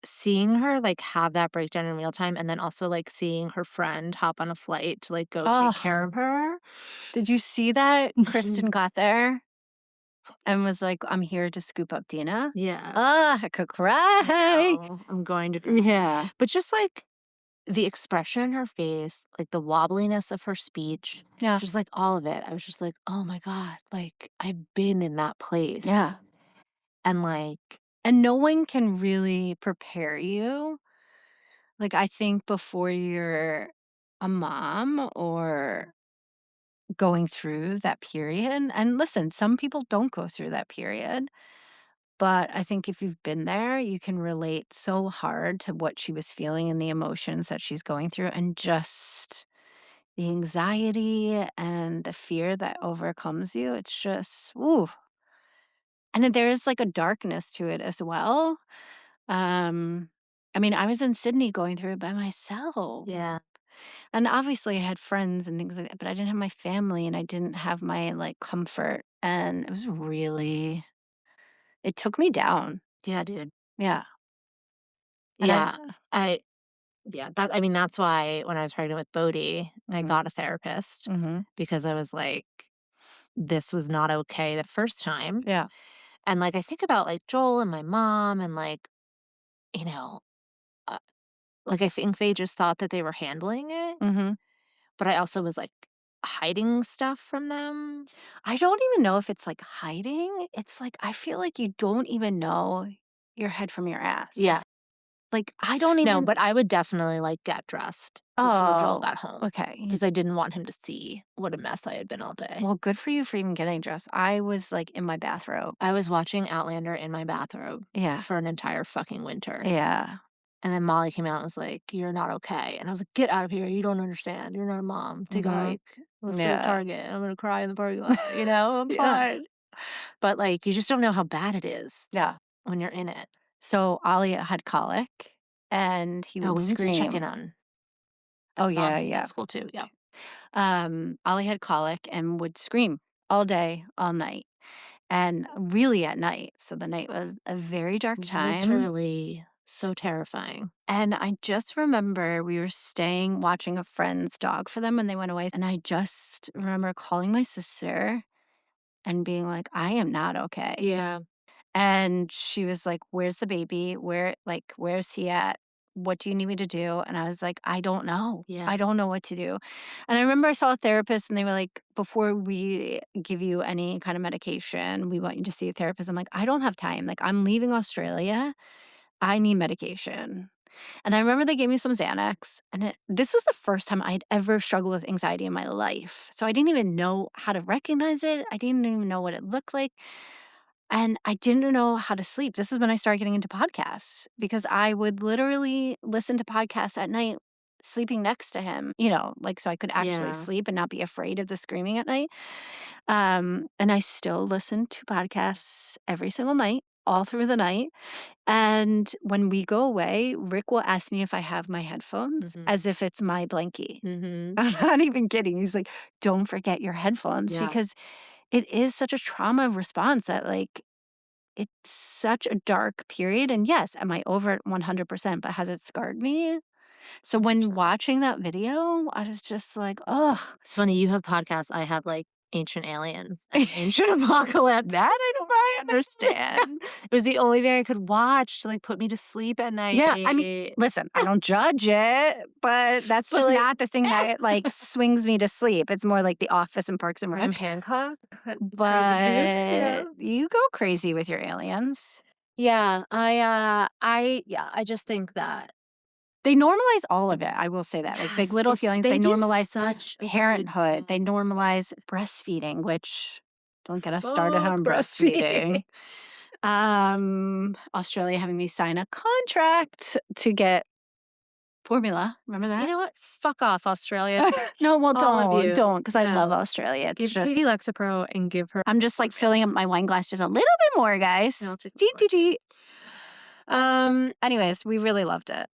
seeing her, like, have that breakdown in real time and then also, like, seeing her friend hop on a flight to, like, go take Oh, care of her. did you see that? Mhm. Kristen got there and was like, "I'm here to scoop up Dina." Yeah. I could I cry. know, I'm going to cry. Yeah. But just, like, the expression in her face, like, the wobbliness of her speech, Yeah. just, like, all of it, I was just like, "Oh my god," like, I've been in that place, Yeah. and, like. And no one can really prepare you. Like, I think before you're a mom or going through that period, and listen, some people don't go through that period, but I think if you've been there, you can relate so hard to what she was feeling and the emotions that she's going through, and just the anxiety and the fear that overcomes you. It's just, ooh. And then there is like a darkness to it as well. Um, I mean, I was in Sydney going through it by myself. Yeah. And obviously I had friends and things like that, but I didn't have my family and I didn't have my like comfort. And it was really, it took me down. Yeah, dude. Yeah. And I, Yeah. I yeah, I mean, that's why when I was pregnant with Bodhi, I mhm, got a therapist mhm. because I was like, "This was not okay the first time." Yeah. And, like, I think about, like, Joel and my mom and, like, you know, uh, like, I think they just thought that they were handling it, Mhm. but I also was, like, hiding stuff from them. I don't even know if it's like hiding. It's like, I feel like you don't even know your head from your ass. Yeah. Like, I don't No, even, but I would definitely, like, get dressed before Joel oh, got home okay. because I didn't want him to see what a mess I had been all day. Well, good for you for even getting dressed. I was like in my bathrobe. I was watching Outlander in my bathrobe Yeah. for an entire fucking winter, Yeah. and then Molly came out and was like, "You're not okay," and I was like, "Get out of here, you don't understand, you're not a mom, take a Mhm. hike, let's go to Yeah. Target, I'm gonna cry in the parking lot, I'm Yeah. fine." But, like, you just don't know how bad it is Yeah. when you're in it. So Ollie had colic and he Oh, would we need to check in scream. on Oh, on yeah, him yeah. at school too, yeah. Ollie had colic and would scream all day, all night, and really at night. So the night was a very dark time. Literally so terrifying. And I just remember we were staying watching a friend's dog for them when they went away. And I just remember calling my sister and being like, I am not okay. Yeah, And she was like, "Where's the baby? Where's he at? What do you need me to do?" And I was like, "I don't know. yeah, I don't know what to do." And I remember I saw a therapist and they were like, "Before we give you any kind of medication, we want you to see a therapist." I'm like, "I don't have time. Like, I'm leaving Australia. I need medication." And I remember they gave me some Xanax, and this was the first time I'd ever struggled with anxiety in my life. So I didn't even know how to recognize it. I didn't even know what it looked like. And I didn't know how to sleep. This is when I started getting into podcasts because I would literally listen to podcasts at night sleeping next to him, like so I could actually Yeah. sleep and not be afraid of the screaming at night. And I still listen to podcasts every single night, all through the night. And when we go away, Rick will ask me if I have my headphones Mhm. as if it's my blankie. Mhm. I'm not even kidding. He's like, don't forget your headphones Yeah. because it is such a trauma response that, like, it's such a dark period. And yes, am I over it 100%? But has it scarred me? So when 100%. watching that video, I was just like, ugh. It's funny, you have podcasts, I have, like, Ancient Aliens and Ancient Apocalypse. That I don't understand. It was the only thing I could watch to, like, put me to sleep at night. Yeah, I mean, listen, I don't judge it, but that's But, just like not the thing that, like, swings me to sleep. It's more like The Office and Parks and Graham Rec. Hancock, that crazy dude. Yeah. But you go crazy with your aliens. Yeah, I just think that They normalize all of it, I will say that. Like, Big yes, Little Feelings, they they do normalize such a good parenthood, they job. normalize breastfeeding, which don't get us started Fuck on breastfeeding. breastfeeding. Australia having me sign a contract to get formula. Remember You that? know what? Fuck off, Australia. No, well, All of you. don't, because I love No. Australia. It's Give just Katie Lexapro and give her I'm just, like, filling up my wine glass just a little bit more, guys. I'll take Dee, dee, dee. Um, Anyways, we really loved it.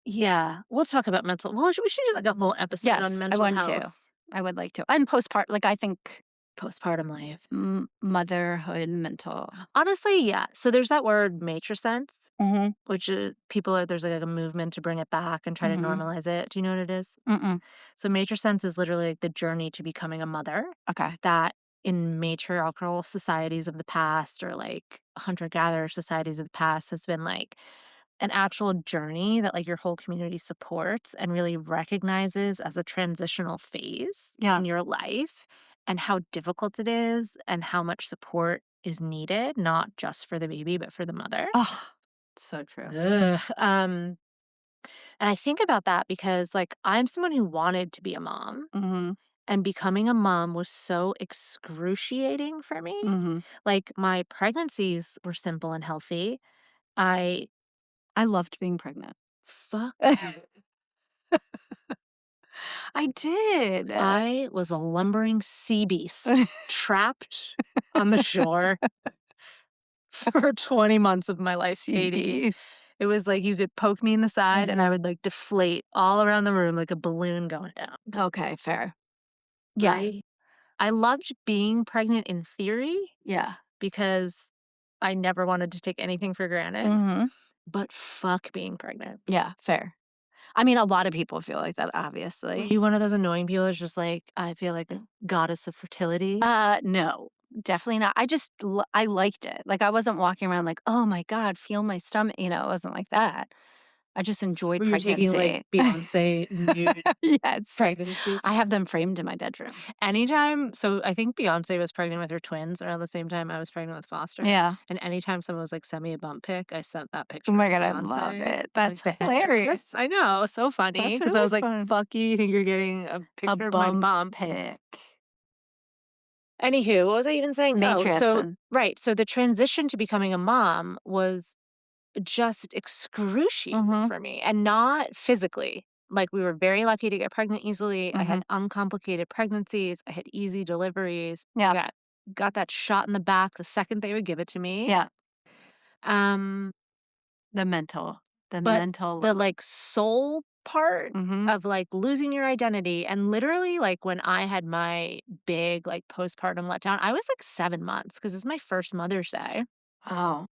yeah, we'll talk about we should do, like, a whole episode on Yes, I mental want health. to. I would like to. And like, I think Postpartum life. motherhood, mental. Honestly, yeah. So there's that word matrisense, Mhm. which is there's like a movement to bring it back and try to Mhm. normalize it. Do you know what it is? Mm-mm. So matrisense is literally like the journey to becoming a mother Okay. that in matriarchal societies of the past or like hunter-gatherer societies of the past has been like an actual journey that like your whole community supports and really recognizes as a transitional phase Yeah. in your life and how difficult it is and how much support is needed, not just for the baby, but for the mother. Oh, so true. Ugh. And I think about that because like I'm someone who wanted to be a mom Mhm. and becoming a mom was so excruciating for me. Mhm. Like my pregnancies were simple and healthy. I I loved being pregnant. fuck I did. I was a lumbering sea beast trapped on the shore for 20 months of my life, Katie. CBs. It was like you could poke me in the side and I Mhm. would like deflate all around the room like a balloon going down. Okay, fair. Yeah. I loved being pregnant in theory Yeah. because I never wanted to take anything for granted, Mhm. but fuck being pregnant. Yeah, fair. I mean, a lot of people feel like that, Were obviously. you one of those annoying people that's just like, I feel like a goddess of fertility? No, definitely not. I liked it. Like, I wasn't walking around like, "Oh my god, feel my stomach," it wasn't like that. I just enjoyed Were you taking like pregnancy. Beyonce nude Yes. pregnancy? I have them framed in my bedroom. So I think Beyonce was pregnant with her twins around the same time I was pregnant with Foster. Yeah. And anytime someone was like, send me a bump pic, I sent that Oh picture my to god, I love Beyonce. it. That's Like, hilarious. I know, so funny. That's Because I really was like, fun. fuck you, you think you're getting a A picture of my bump bump. pic. Anywho, what was I even saying? Oh, so Matrescent. right. So the transition to becoming a mom was just excruciating Mhm. for me and not physically. Like we were very lucky to get pregnant easily. I had Mhm. uncomplicated pregnancies. I had easy deliveries. Yeah. I got that shot in the back the second they would give it to me. Yeah. Um, The mental. The but mental the load. like soul part Mhm. of like losing your identity and literally like when I had my big like postpartum letdown, I was like 7 months because it was my first Mother's Day. Oh.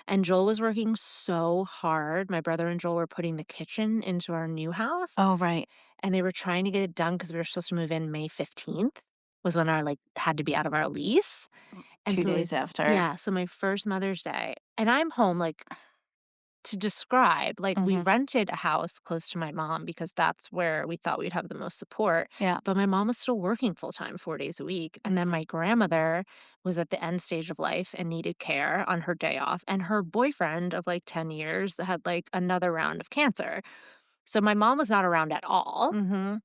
And Joel was working so hard. My brother and Joel were putting the kitchen into our new house. Oh, right. And they were trying to get it done because we were supposed to move in May 15th was when our like had to be out of our lease. And 2 so days after. yeah, so my first Mother's Day. And I'm home like to describe, like we Mhm. rented a house close to my mom because that's where we thought we'd have the most support. Yeah. But my mom was still working full time 4 days a week. And then Mhm. my grandmother was at the end stage of life and needed care on her day off. And her boyfriend of like 10 years had like another round of cancer. So my mom was not around at all. Mhm.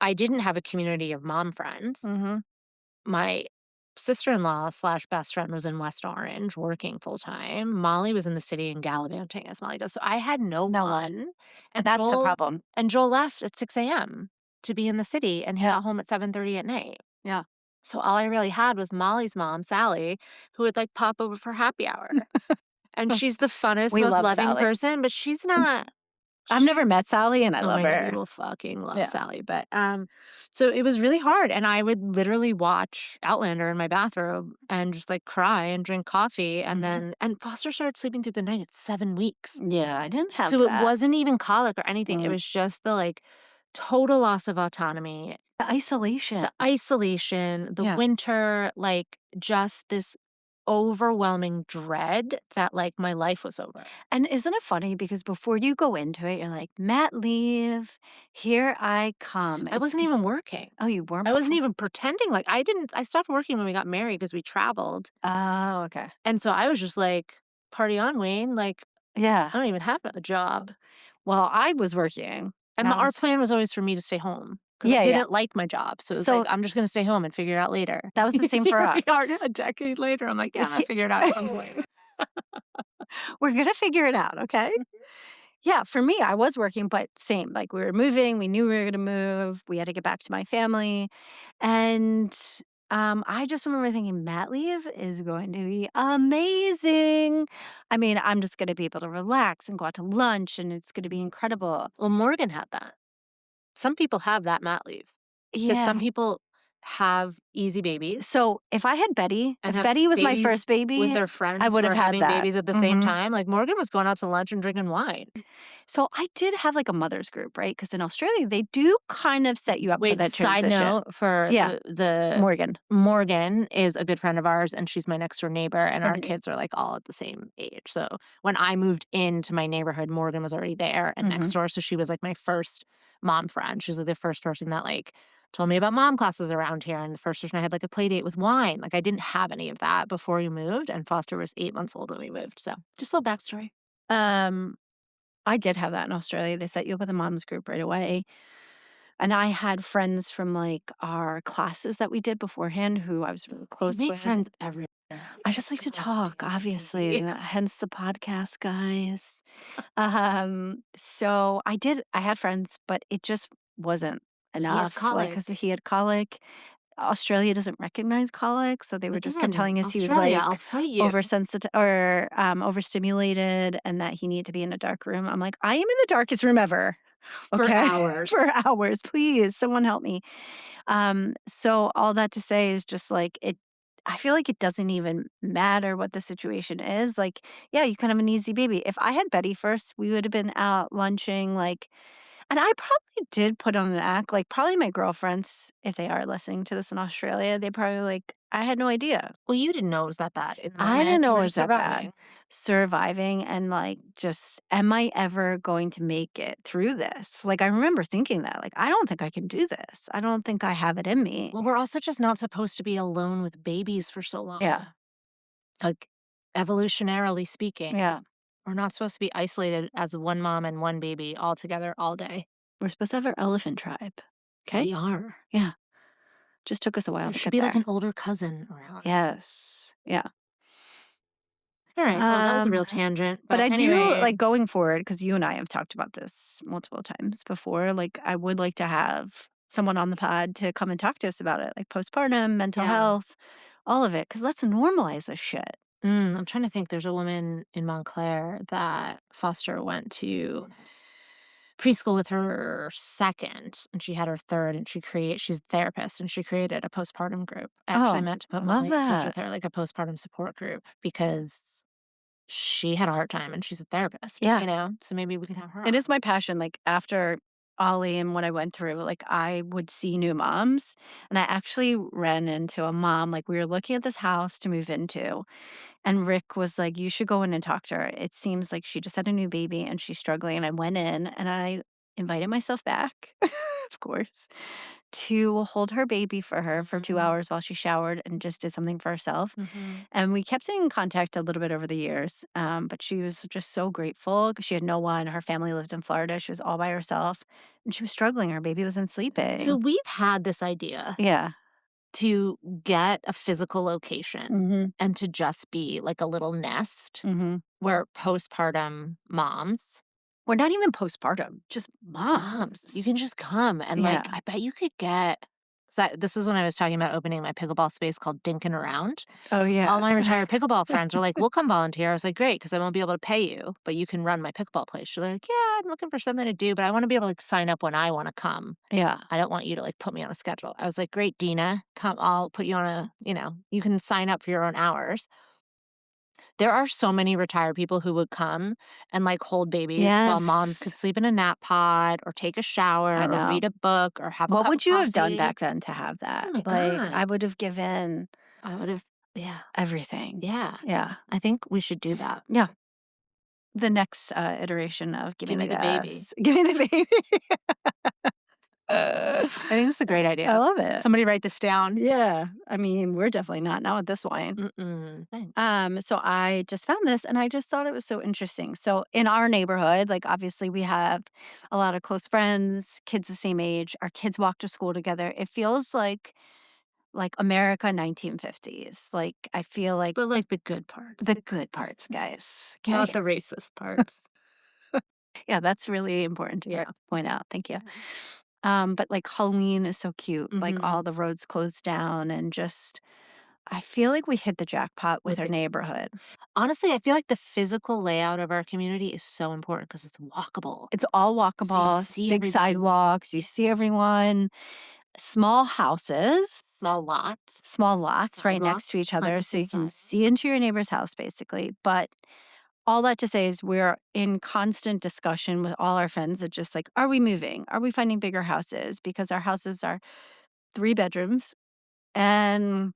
I didn't have a community of mom friends. Mhm. My sister-in-law slash best friend was in West Orange working full time. Molly was in the city and gallivanting as Molly does. So I had no No one. one. And That's the Joel problem. and Joel left at 6 a.m. to be in the city, and he Yeah. got home at 7:30 at night. Yeah. So all I really had was Molly's mom, Sally, who would like pop over for happy hour. And she's the funnest, We most love loving Sally. person, but she's not. I've never met Sally, and I Oh love my God, her. you will fucking love Yeah. Sally. But so it was really hard. And I would literally watch Outlander in my bathroom and just like cry and drink coffee. And and Foster started sleeping through the night at 7 weeks. Yeah, I didn't have So that. it wasn't even colic or anything. It Mm. was just the like total loss of autonomy, The isolation. the Yeah. winter, like just this overwhelming dread that like my life was over. And isn't it funny? Because before you go into it, you're like, mat leave, here I come. I wasn't even working. Oh, you weren't I wasn't before? even pretending. Like I stopped working when we got married because we traveled. Oh, okay. And so I was just like, party on, Wayne. Like, Yeah. I don't even have a job. Well, I was working. And I our was- plan was always for me to stay home. Because Yeah, I yeah. didn't like my job. So it was So- like, I'm just going to stay home and figure it out later. That was the same for Here we are us. a decade later. I'm like, yeah, I'm going to figure it out at some point. We're going to figure it out, okay? Yeah, for me, I was working, but same. Like we were moving, we knew we were going to move, we had to get back to my family. And I just remember thinking, mat leave is going to be amazing. I mean, I'm just going to be able to relax and go out to lunch, and it's going to be incredible. Well, Morgan had that. Some people have that mat leave. Because Yeah. some people have easy babies So if I had Betty, and if have Betty was my babies first baby, with their friends I would who have are had having that. babies at the same Mhm. time. Like Morgan was going out to lunch and drinking wine. So I did have like a mother's group, right? Because in Australia, they do kind of set you up for Wait, that side transition. note for Yeah. the Morgan. Morgan is a good friend of ours, and she's my next door neighbor, and our Okay. kids are like all at the same age. So when I moved into my neighborhood, Morgan was already there and next door. So she was like my first mom friend. She was like the first person that like told me about mom classes around here, and the first person I had like a play date with wine. Like I didn't have any of that before we moved, and Foster was 8 months old when we moved. So just a little backstory. I did have that in Australia. They set you up with a mom's group right away. And I had friends from like our classes that we did beforehand who I was really close Make with. friends everywhere. I just like to talk, obviously. Hence the podcast, guys. So I had friends, but it just wasn't enough. Like, because he had colic. Australia doesn't recognize colic, so they were just kept telling us he was Australia, like I'll fight you. oversensitive or overstimulated, and that he needed to be in a dark room. I'm like, I am in the darkest room ever. For Okay? hours. For hours, please, someone help me. So all that to say is just like it. I feel like it doesn't even matter what the situation is. Like, yeah, you can have an easy baby. If I had Betty first, we would have been out lunching, like. And I probably did put on an act. Like, probably my girlfriends, if they are listening to this in Australia, they probably like, I had no idea. Well, you didn't know it was that bad. in the I moment. didn't know You it were was just that bad. surviving. Surviving and like, just, am I ever going to make it through this? Like, I remember thinking that, like, I don't think I can do this. I don't think I have it in me. Well, we're also just not supposed to be alone with babies for so long. Yeah. Like, evolutionarily speaking. Yeah. We're not supposed to be isolated as one mom and one baby all together all day. We're supposed to have our elephant tribe. Okay. We are. Yeah. Just took us a while There to should get be there. like an older cousin around. Yes. Yeah. All right. Well, that was a real Um, tangent. But I do anyway, like going forward, because you and I have talked about this multiple times before. Like, I would like to have someone on the pod to come and talk to us about it, like postpartum, mental Yeah. health, all of it, because let's normalize this shit. I'm trying to think. There's a woman in Montclair that Foster went to preschool with her second, and she had her third, and she's a therapist, and she created a postpartum group. I actually Oh, meant to put love Molly in touch that. with her, like a postpartum support group, because she had a hard time, and she's a therapist. Yeah. You know, so maybe we can have her. It is my passion. Like, after Ollie and what I went through, like, I would see new moms. And I actually ran into a mom. Like, we were looking at this house to move into. And Rick was like, you should go in and talk to her. It seems like she just had a new baby and she's struggling. And I went in and I invited myself back, of course, to hold her baby for her for 2 hours while she showered and just did something for herself. And we kept in contact a little bit over the years. But she was just so grateful because she had no one. Her family lived in Florida. She was all by herself and she was struggling. Her baby wasn't sleeping. So we've had this idea yeah. to get a physical location Mm-hmm. and to just be like a little nest Mm-hmm. where postpartum moms, Or not even postpartum, just you can just come and like, Yeah. I bet you could get. So this is when I was talking about opening my pickleball space called Dinkin' Around. Oh, yeah. All my retired pickleball friends are like, we'll come volunteer. I was like, great, because I won't be able to pay you, but you can run my pickleball place. So they're like, yeah, I'm looking for something to do, but I want to be able to like, sign up when I want to come. Yeah. I don't want you to like put me on a schedule. I was like, great, Dina, come, I'll put you on a, you can sign up for your own hours. There are so many retired people who would come and like hold babies while moms could Yes. sleep in a nap pod or take a shower I or know. read a book or have a What cup would of you have done coffee. back then to have that? Oh my Like, God. I would have given I would have, yeah. everything. Yeah. Yeah. I think we should do that. Yeah. The next iteration of Give me the baby. gas. Give me the baby. I think this is a great idea. I love it. Somebody write this down. Yeah. I mean, we're definitely not with this wine. Thanks. So I just found this and I just thought it was so interesting. So in our neighborhood, like obviously we have a lot of close friends, kids the same age. Our kids walk to school together. It feels like America 1950s. Like I feel like But like the good parts. the good parts, guys. Okay? Not the racist parts. Yeah, that's really important to point out. Thank you. But like Halloween is so cute. Like all the roads closed down and just I feel like we hit the jackpot with our neighborhood. Honestly, I feel like the physical layout of our community is so important because it's walkable. It's all walkable, see big everybody. sidewalks, you see everyone, small houses, Small lots. right next to each other so you can see into your neighbor's house basically. But all that to say is we're in constant discussion with all our friends of just like, are we moving? Are we finding bigger houses? Because our houses are 3 bedrooms and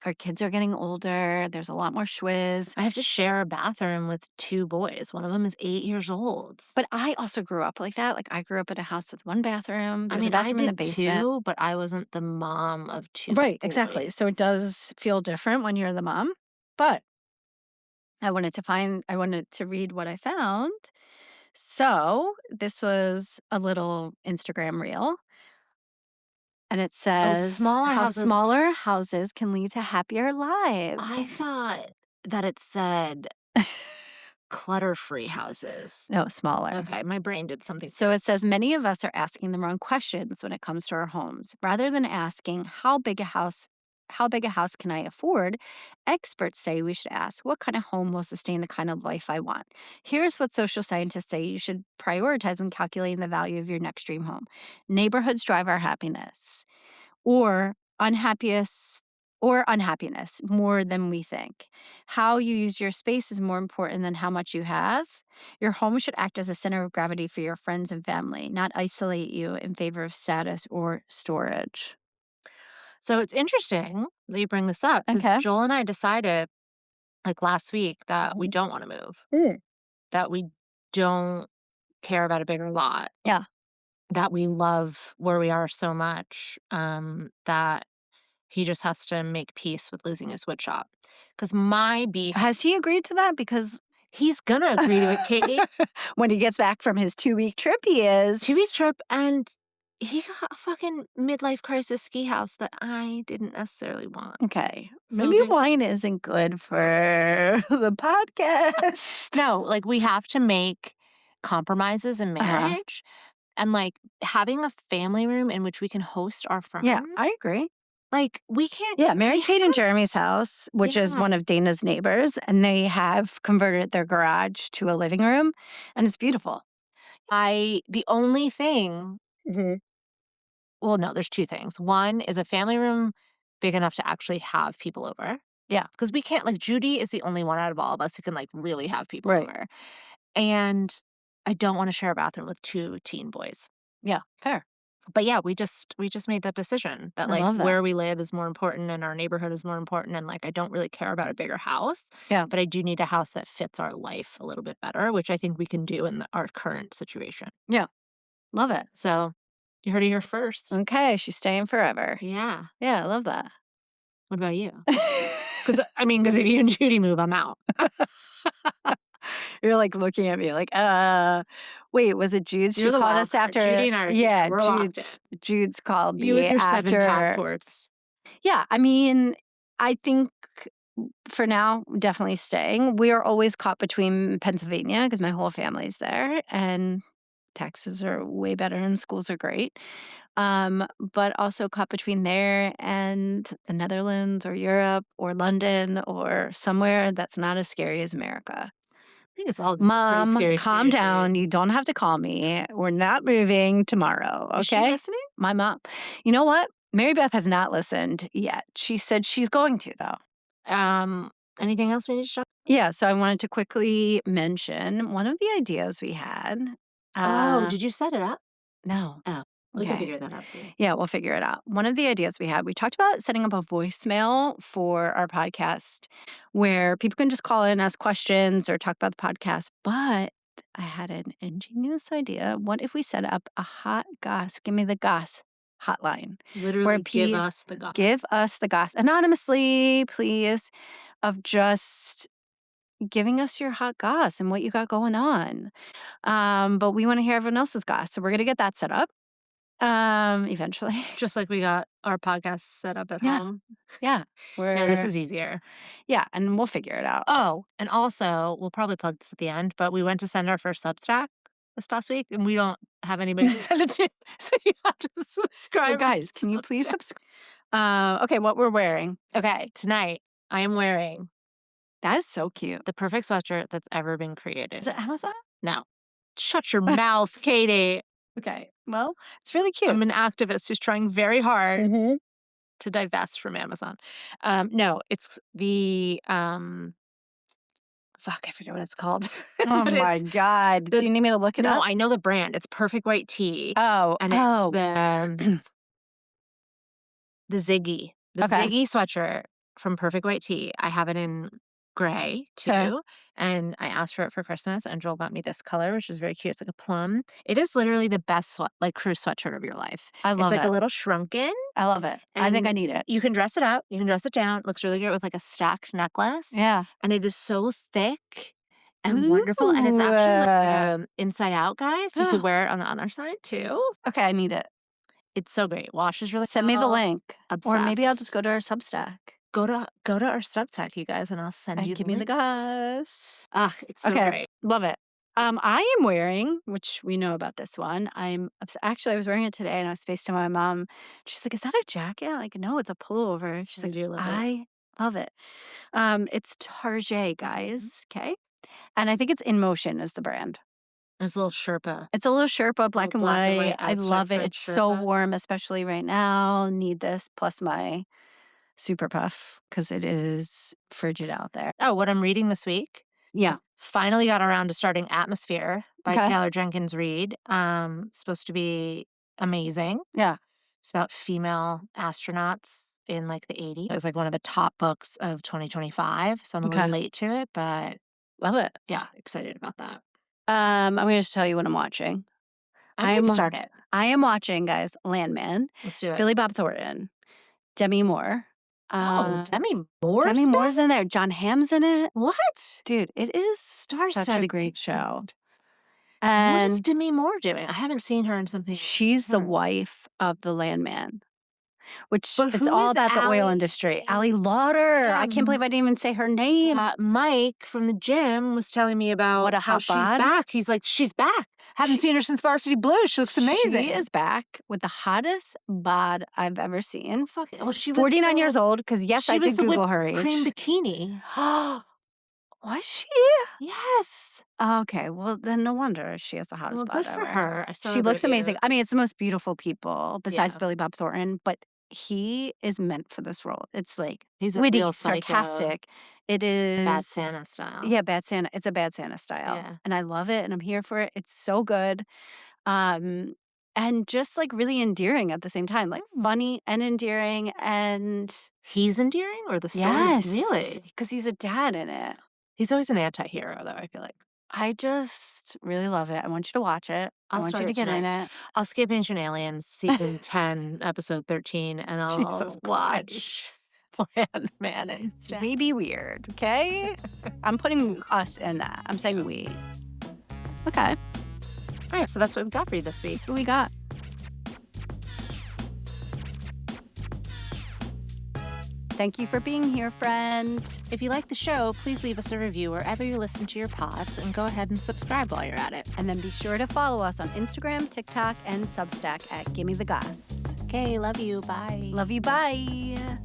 our kids are getting older. There's a lot more schwiz. I have to share a bathroom with 2 boys. One of them is 8 years old. But I also grew up like that. Like I grew up in a house with 1 bathroom. There's a I bathroom in the did basement. too, but I wasn't the mom of 2 Right, boys. exactly. So it does feel different when you're the mom. But I wanted to read what I found. So this was a little Instagram reel. And it says smaller houses can lead to happier lives. I thought that it said clutter-free houses. No, smaller. Okay, my brain did something. So it says many of us are asking the wrong questions when it comes to our homes. Rather than asking how big a house can I afford, experts say we should ask what kind of home will sustain the kind of life I want. Here's what social scientists say you should prioritize when calculating the value of your next dream home. Neighborhoods drive our happiness or unhappiness more than we think. How you use your space is more important than how much you have. Your home should act as a center of gravity for your friends and family, not isolate you in favor of status or storage. So it's interesting that you bring this up because Joel and I decided like last week that we don't want to move, that we don't care about a bigger lot. Yeah. That we love where we are so much that he just has to make peace with losing his wood shop. Because my beef... Has he agreed to that? Because he's going to agree to it, Katie. When he gets back from his 2-week trip, he is. 2-week trip, and he got a fucking midlife crisis ski house that I didn't necessarily want. Okay. Maybe wine isn't good for the podcast. No, like we have to make compromises in marriage. And like having a family room in which we can host our friends. Yeah, I agree. Like we can't. Yeah, Mary Kate and Jeremy's house, which is one of Dana's neighbors, and they have converted their garage to a living room, and it's beautiful. The only thing. Well, no, there's 2 things. One is a family room big enough to actually have people over. Yeah. Because we can't, like, Judy is the only one out of all of us who can, like, really have people over. And I don't want to share a bathroom with 2 teen boys. Yeah, fair. But yeah, we just made that decision that like where we live is more important and our neighborhood is more important. And like, I don't really care about a bigger house. Yeah. But I do need a house that fits our life a little bit better, which I think we can do in our current situation. Yeah. Love it. So you heard it here first. Okay. She's staying forever. Yeah. Yeah. I love that. What about you? Because if you and Judy move, I'm out. You're like looking at me like, wait, was it Jude's? She called us after. Judy and I are Jude's called me you with your after. 7 passports. Yeah, I mean, I think for now, definitely staying. We are always caught between Pennsylvania because my whole family's there, and taxes are way better and schools are great. But also caught between there and the Netherlands or Europe or London or somewhere that's not as scary as America. I think it's all Mom, pretty scary. calm down. You don't have to call me. We're not moving tomorrow. Okay. Is she listening? My mom. You know what? Mary Beth has not listened yet. She said she's going to, though. Anything else we need to talk? Yeah. So I wanted to quickly mention one of the ideas we had. Did you set it up? No. Oh, we can figure that out soon. Yeah, we'll figure it out. One of the ideas we had, we talked about setting up a voicemail for our podcast where people can just call in, ask questions, or talk about the podcast. But I had an ingenious idea. What if we set up a hot goss, give me the goss hotline? Literally give us the goss. Give us the goss. Anonymously, please, of just giving us your hot goss and what you got going on. But we want to hear everyone else's goss. So we're going to get that set up. Eventually. Just like we got our podcast set up at home. Yeah. Now this is easier. Yeah, and we'll figure it out. Oh, and also, we'll probably plug this at the end, but we went to send our first Substack this past week, and we don't have anybody to send it to, so you have to subscribe. So guys, can you please subscribe? Okay, what we're wearing. Okay, tonight, I am wearing That is so cute. the perfect sweatshirt that's ever been created. Is it Amazon? No. Shut your mouth, Katie. Okay, well, it's really cute. I'm an activist who's trying very hard to divest from Amazon. No, it's the fuck, I forget what it's called. Oh my God. Do you need me to look it up? No, I know the brand. It's Perfect White Tea. Oh, and it's the Ziggy. The Ziggy sweatshirt from Perfect White Tea. I have it in gray too. Okay. And I asked for it for Christmas, and Joel bought me this color, which is very cute. It's like a plum. It is literally the best cruise sweatshirt of your life. I love it. It's like a little shrunken. I love it. I think I need it. You can dress it up. You can dress it down. It looks really good with like a stacked necklace. Yeah. And it is so thick and wonderful. And it's actually like inside out, guys. So you could wear it on the other side too. Okay, I need it. It's so great. Wash is really Send me the link. Obsessed. Or maybe I'll just go to our Substack. Go to our Substack, you guys, and I'll send you give the me link. the goss. Ugh, it's so great. Love it. I am wearing, which we know about this one. Actually, I was wearing it today, and I was FaceTiming my mom. She's like, "Is that a jacket?" I'm like, no, it's a pullover. She's like, I love it. It's Target, guys. Okay, and I think it's In Motion is the brand. It's a little Sherpa. It's a little Sherpa, black and white. I love it. It's Sherpa. so warm, especially right now. Need this plus my Super Puff because it is frigid out there. Oh, what I'm reading this week? Yeah. Finally got around to starting Atmosphere by Taylor Jenkins Reid. Supposed to be amazing. Yeah. It's about female astronauts in like the 80s. It was like one of the top books of 2025. So I'm a little late to it, but love it. Yeah, excited about that. I'm going to just tell you what I'm watching. I'm start it. I am watching, guys, Landman. Let's do it. Billy Bob Thornton. Demi Moore. Demi Moore? Demi Moore's in there. John Hamm's in it. What? Dude, it is such a great show. And what is Demi Moore doing? I haven't seen her in something. She's the wife of the landman, which But it's who all is about the oil Ally- industry. Allie Lauder. I can't believe I didn't even say her name. Mike from the gym was telling me about What a how hot she's bod. back. He's like, she's back. Haven't seen her since Varsity Blues. She looks amazing. She is back with the hottest bod I've ever seen. Well, she was 49 years old, because yes, I did Google her age. cream bikini. Was she? Yes. Okay, well, then no wonder she has the hottest bod good for ever. her. I She celebrate looks amazing. you. I mean, it's the most beautiful people besides Yeah. Billy Bob Thornton, but he is meant for this role. It's like He's a witty, real psycho. sarcastic. It is Bad Santa style. Yeah, Bad Santa. It's a Bad Santa style. Yeah. And I love it and I'm here for it. It's so good. And just like really endearing at the same time. Like funny and endearing and He's endearing, or the story? yes. Really? Because he's a dad in it. He's always an anti-hero, though, I feel like. I just really love it. I want you to watch it. I I'll want you start to it get in tonight. it. I'll skip Ancient Aliens, season 10, episode 13, and I'll Jesus watch Landman instead. We be weird, okay? I'm putting us in that. I'm saying we. Okay, All right, so that's what we've got for you this week. that's what we got. Thank you for being here, friend. If you like the show, please leave us a review wherever you listen to your pods and go ahead and subscribe while you're at it. And then be sure to follow us on Instagram, TikTok, and Substack at Gimme the Goss. Okay, love you. Bye. Love you. Bye.